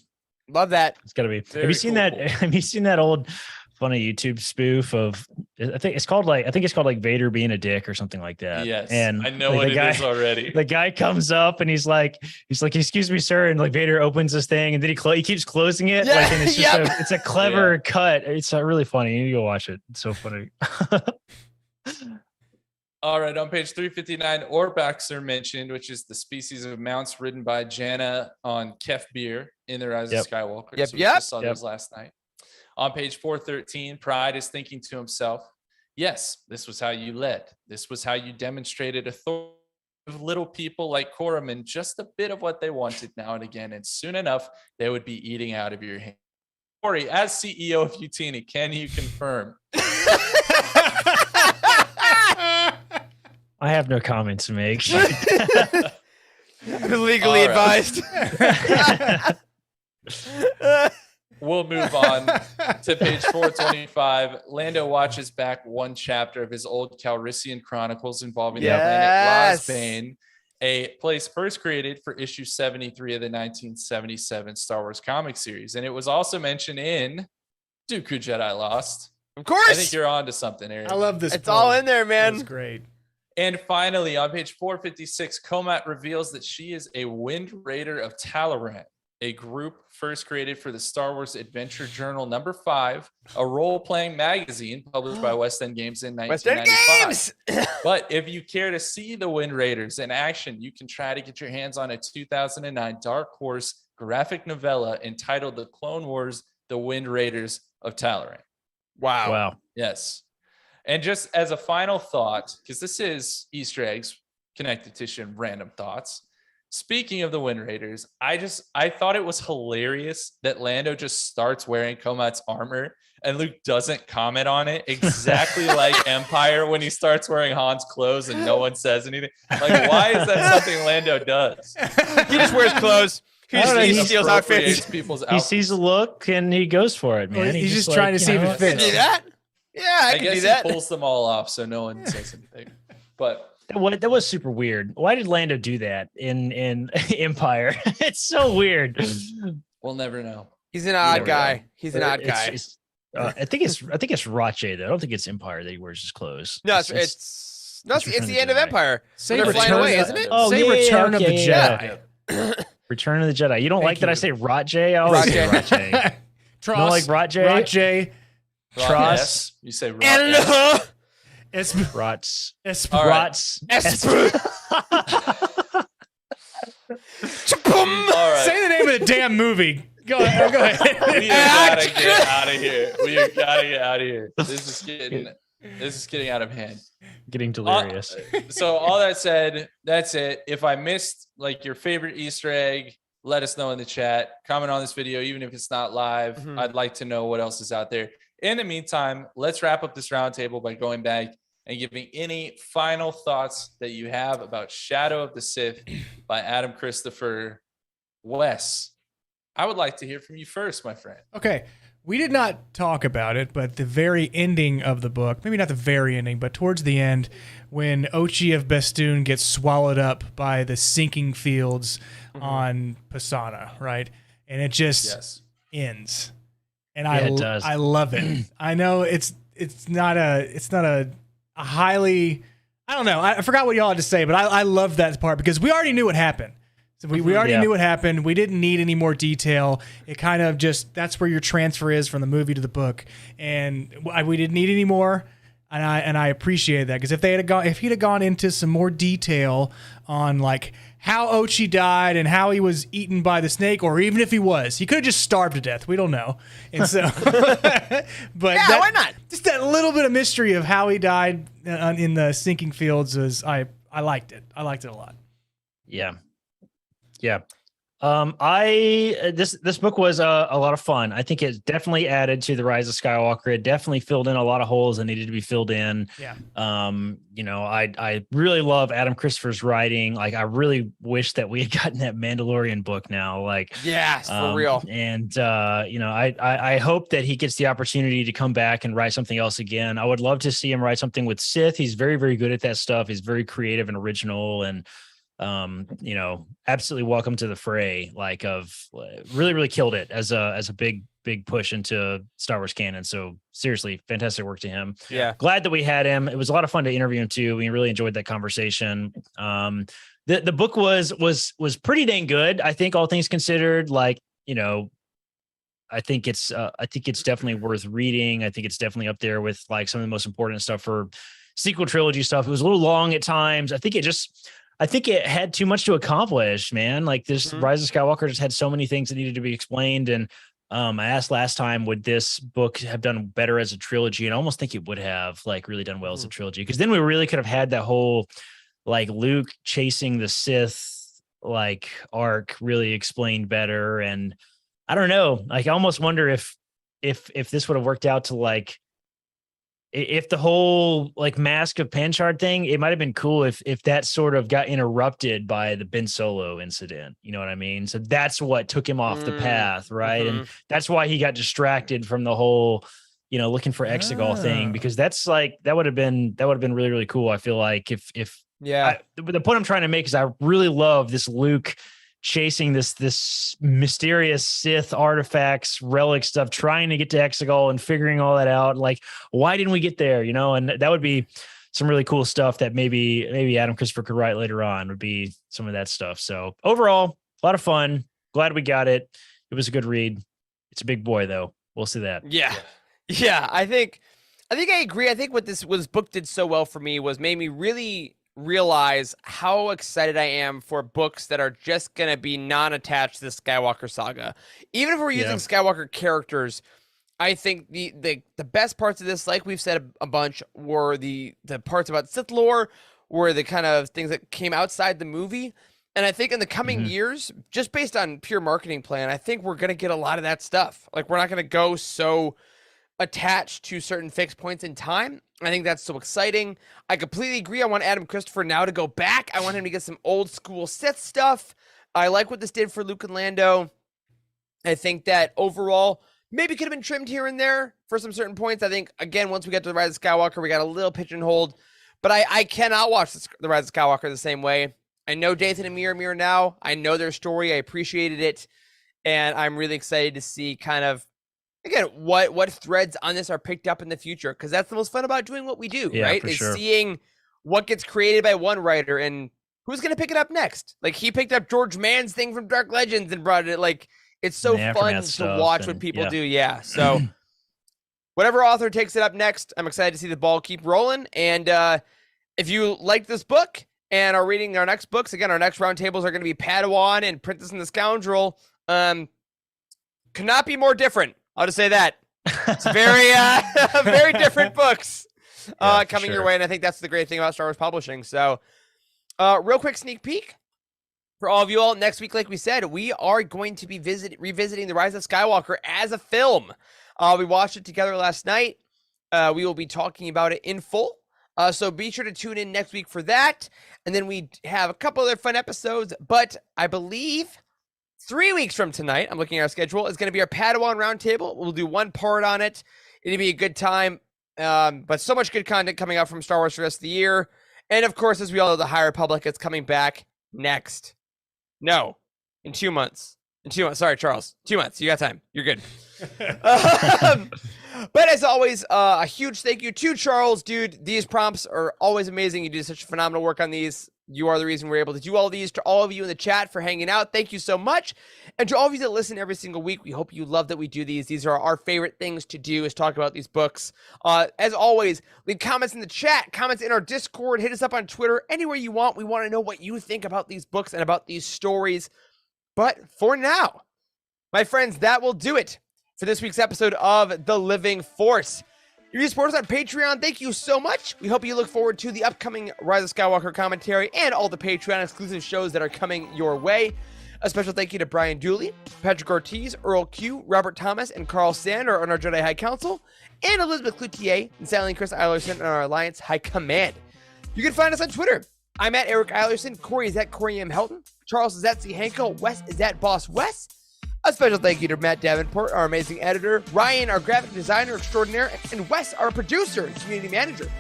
Love that. It's got to be. Very Have you seen cool. that? Have you seen that old funny YouTube spoof of? I think it's called like Vader being a dick or something like that. Yes, and I know like, what it is already. The guy comes up and he's like, excuse me, sir, and like Vader opens this thing and then he keeps closing it. Yeah, Like, and it's just it's a clever cut. It's really funny. You need to go watch it. It's so funny. All right, on page 359, Orbax are mentioned, which is the species of mounts ridden by Janna on Kef Bir in the Rise of Skywalker. So we just saw those last night. On page 413, Pride is thinking to himself, yes, this was how you led. This was how you demonstrated authority of little people like Korriman, just a bit of what they wanted now and again, and soon enough, they would be eating out of your hand. Corey, as CEO of Youtini, can you confirm? I have no comments to make. Legally advised. We'll move on to page 425. Lando watches back one chapter of his old Calrissian chronicles involving the planet Lasbane, a place first created for issue 73 of the 1977 Star Wars comic series. And it was also mentioned in Dooku Jedi Lost. Of course. I think you're on to something, Aaron. I love this. It's all in there, man. That's great. And finally, on page 456, Komat reveals that she is a Wind Raider of Talaran, a group first created for the Star Wars Adventure Journal number 5, a role-playing magazine published by West End Games in 1995. But if you care to see the Wind Raiders in action, you can try to get your hands on a 2009 Dark Horse graphic novella entitled The Clone Wars, The Wind Raiders of Talaran. Wow. Yes. And just as a final thought, because this is Easter eggs connected to some random thoughts. Speaking of the Wind Raiders, I thought it was hilarious that Lando just starts wearing Komat's armor and Luke doesn't comment on it, exactly like Empire when he starts wearing Han's clothes and no one says anything. Like, why is that something Lando does? He just wears clothes. He steals outfits. People's He sees a look and he goes for it, man. Well, he's just trying to see if it fits. Do that? Yeah, I can guess do that. he pulls them all off so no one says anything. But That was super weird. Why did Lando do that in Empire? It's so weird. We'll never know. He's an odd never guy. know. He's an odd guy. I think it's Rache though. I don't think it's Empire that he wears his clothes. No, it's the end of Empire. Say They're flying Return away, of- isn't it? Oh, Say yeah, Return of the okay, Jedi. Return of the Jedi. You don't Thank like that I you. say Rache? I always say Rache. Tross, You don't like Rache? Rache, Tross. Yes. You say Rock. And Esp- Rots. Esp- All right. Rots. Chaboom! All right. Say the name of the damn movie. Go ahead. We gotta get out of here. We gotta get out of here. This is getting out of hand. Getting delirious. So all that said, that's it. If I missed like your favorite Easter egg, let us know in the chat. Comment on this video, even if it's not live. Mhm. I'd like to know what else is out there. In the meantime, let's wrap up this roundtable by going back and giving any final thoughts that you have about Shadow of the Sith by Adam Christopher. Wes, I would like to hear from you first, my friend. Okay. We did not talk about it, but the very ending of the book, maybe not the very ending, but towards the end, when Ochi of Bestoon gets swallowed up by the sinking fields on Pisana, right? And it just ends. And it does. I love it. I know it's not a highly, I don't know. I forgot what y'all had to say, but I love that part because we already knew what happened. So we already knew what happened. We didn't need any more detail. It kind of just, that's where your transfer is from the movie to the book. And we didn't need any more. And I appreciate that because if he'd have gone into some more detail on like how Ochi died and how he was eaten by the snake, or even if he could have just starved to death. We don't know. And so, but why not? Just that little bit of mystery of how he died in the sinking fields was, I liked it. I liked it a lot. Yeah. This book was a lot of fun. I think it definitely added to the Rise of Skywalker. It definitely filled in a lot of holes that needed to be filled in. Yeah. I really love Adam Christopher's writing. Like, I really wish that we had gotten that Mandalorian book now. Like, Yes, for real. And I hope that he gets the opportunity to come back and write something else again. I would love to see him write something with Sith. He's very, very good at that stuff. He's very creative and original, and absolutely welcome to the fray. Like, really, really killed it as a big push into Star Wars canon. So seriously, fantastic work to him. Yeah. Glad that we had him. It was a lot of fun to interview him too. We really enjoyed that conversation. The book was pretty dang good. I think all things considered, I think it's definitely worth reading. I think it's definitely up there with like some of the most important stuff for sequel trilogy stuff. It was a little long at times. I think it had too much to accomplish, man. Like, this Rise of Skywalker just had so many things that needed to be explained. And I asked last time, would this book have done better as a trilogy? And I almost think it would have really done well as a trilogy. Because then we really could have had that whole Luke chasing the Sith arc really explained better. And I don't know, I almost wonder if this would have worked out to if the whole Mask of Panchard thing, it might have been cool if that sort of got interrupted by the Ben Solo incident. You know what I mean? So that's what took him off the path, right? And that's why he got distracted from the whole, looking for Exegol thing, because that's that would have been really, really cool. I feel like the point I'm trying to make is I really love this Luke chasing this mysterious Sith artifacts, relic stuff, trying to get to Exegol and figuring all that out. Why didn't we get there? And that would be some really cool stuff that maybe Adam Christopher could write later on, would be some of that stuff. So overall, a lot of fun. Glad we got it. It was a good read. It's a big boy though. We'll see that. Yeah. I think I agree. I think what this book did so well for me was made me really realize how excited I am for books that are just going to be non-attached to the Skywalker saga. Even if we're using Skywalker characters, I think the best parts of this, like we've said a bunch, were the parts about Sith lore, were the kind of things that came outside the movie. And I think in the coming years, just based on pure marketing plan, I think we're going to get a lot of that stuff. We're not going to go so attached to certain fixed points in time. I think that's so exciting. I completely agree. I want Adam Christopher now to go back. I want him to get some old school Sith stuff. I like what this did for Luke and Lando. I think that overall, maybe could have been trimmed here and there for some certain points. I think, again, once we get to the Rise of Skywalker, we got a little pigeonholed. But I cannot watch the Rise of Skywalker the same way. I know Dathan and Mir now. I know their story. I appreciated it. And I'm really excited to see kind of, again, what threads on this are picked up in the future. Because that's the most fun about doing what we do, right? Is seeing what gets created by one writer and who's going to pick it up next. Like, he picked up George Mann's thing from Dark Legends and brought it. Like, it's so fun to watch what people do. Yeah. So whatever author takes it up next, I'm excited to see the ball keep rolling. And if you like this book and are reading our next books, again, our next roundtables are going to be Padawan and Princess and the Scoundrel. Could not be more different. I'll just say that. It's very, very different books coming your way. And I think that's the great thing about Star Wars publishing. So real quick sneak peek for all of you all. Next week, like we said, we are going to be revisiting The Rise of Skywalker as a film. We watched it together last night. We will be talking about it in full. So be sure to tune in next week for that. And then we have a couple other fun episodes. But I believe 3 weeks from tonight, I'm looking at our schedule, is going to be our Padawan Roundtable. We'll do one part on it. It'll be a good time. But so much good content coming out from Star Wars for the rest of the year. And of course, as we all know, the High Republic is coming back next. No, in 2 months. In 2 months. Sorry, Charles. 2 months. You got time. You're good. But as always, a huge thank you to Charles. Dude, these prompts are always amazing. You do such phenomenal work on these. You are the reason we're able to do all these. To all of you in the chat for hanging out, thank you so much. And to all of you that listen every single week, we hope you love that we do these. These are our favorite things to do, is talk about these books. As always, leave comments in the chat, comments in our Discord, hit us up on Twitter, anywhere you want. We want to know what you think about these books and about these stories. But for now, my friends, that will do it for this week's episode of The Living Force. If you support us on Patreon, thank you so much. We hope you look forward to the upcoming Rise of Skywalker commentary and all the Patreon exclusive shows that are coming your way. A special thank you to Brian Dooley, Patrick Ortiz, Earl Q, Robert Thomas, and Carl Sander on our Jedi High Council, and Elizabeth Cloutier and Sally and Chris Eilerson on our Alliance High Command. You can find us on Twitter. I'm at Eric Eilerson, Corey is at Corey M. Helton, Charles is at C. Hanko, Wes is at Boss Wes. A special thank you to Matt Davenport, our amazing editor, Ryan, our graphic designer extraordinaire, and Wes, our producer and community manager.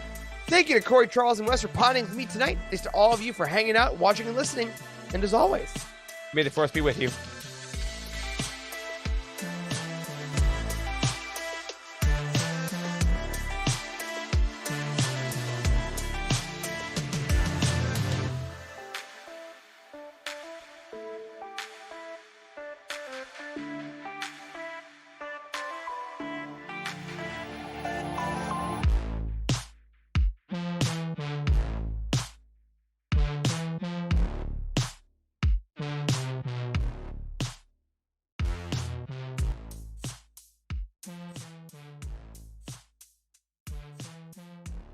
Thank you to Corey, Charles, and Wes for pondering with me tonight. Thanks to all of you for hanging out, watching, and listening. And as always, may the Force be with you.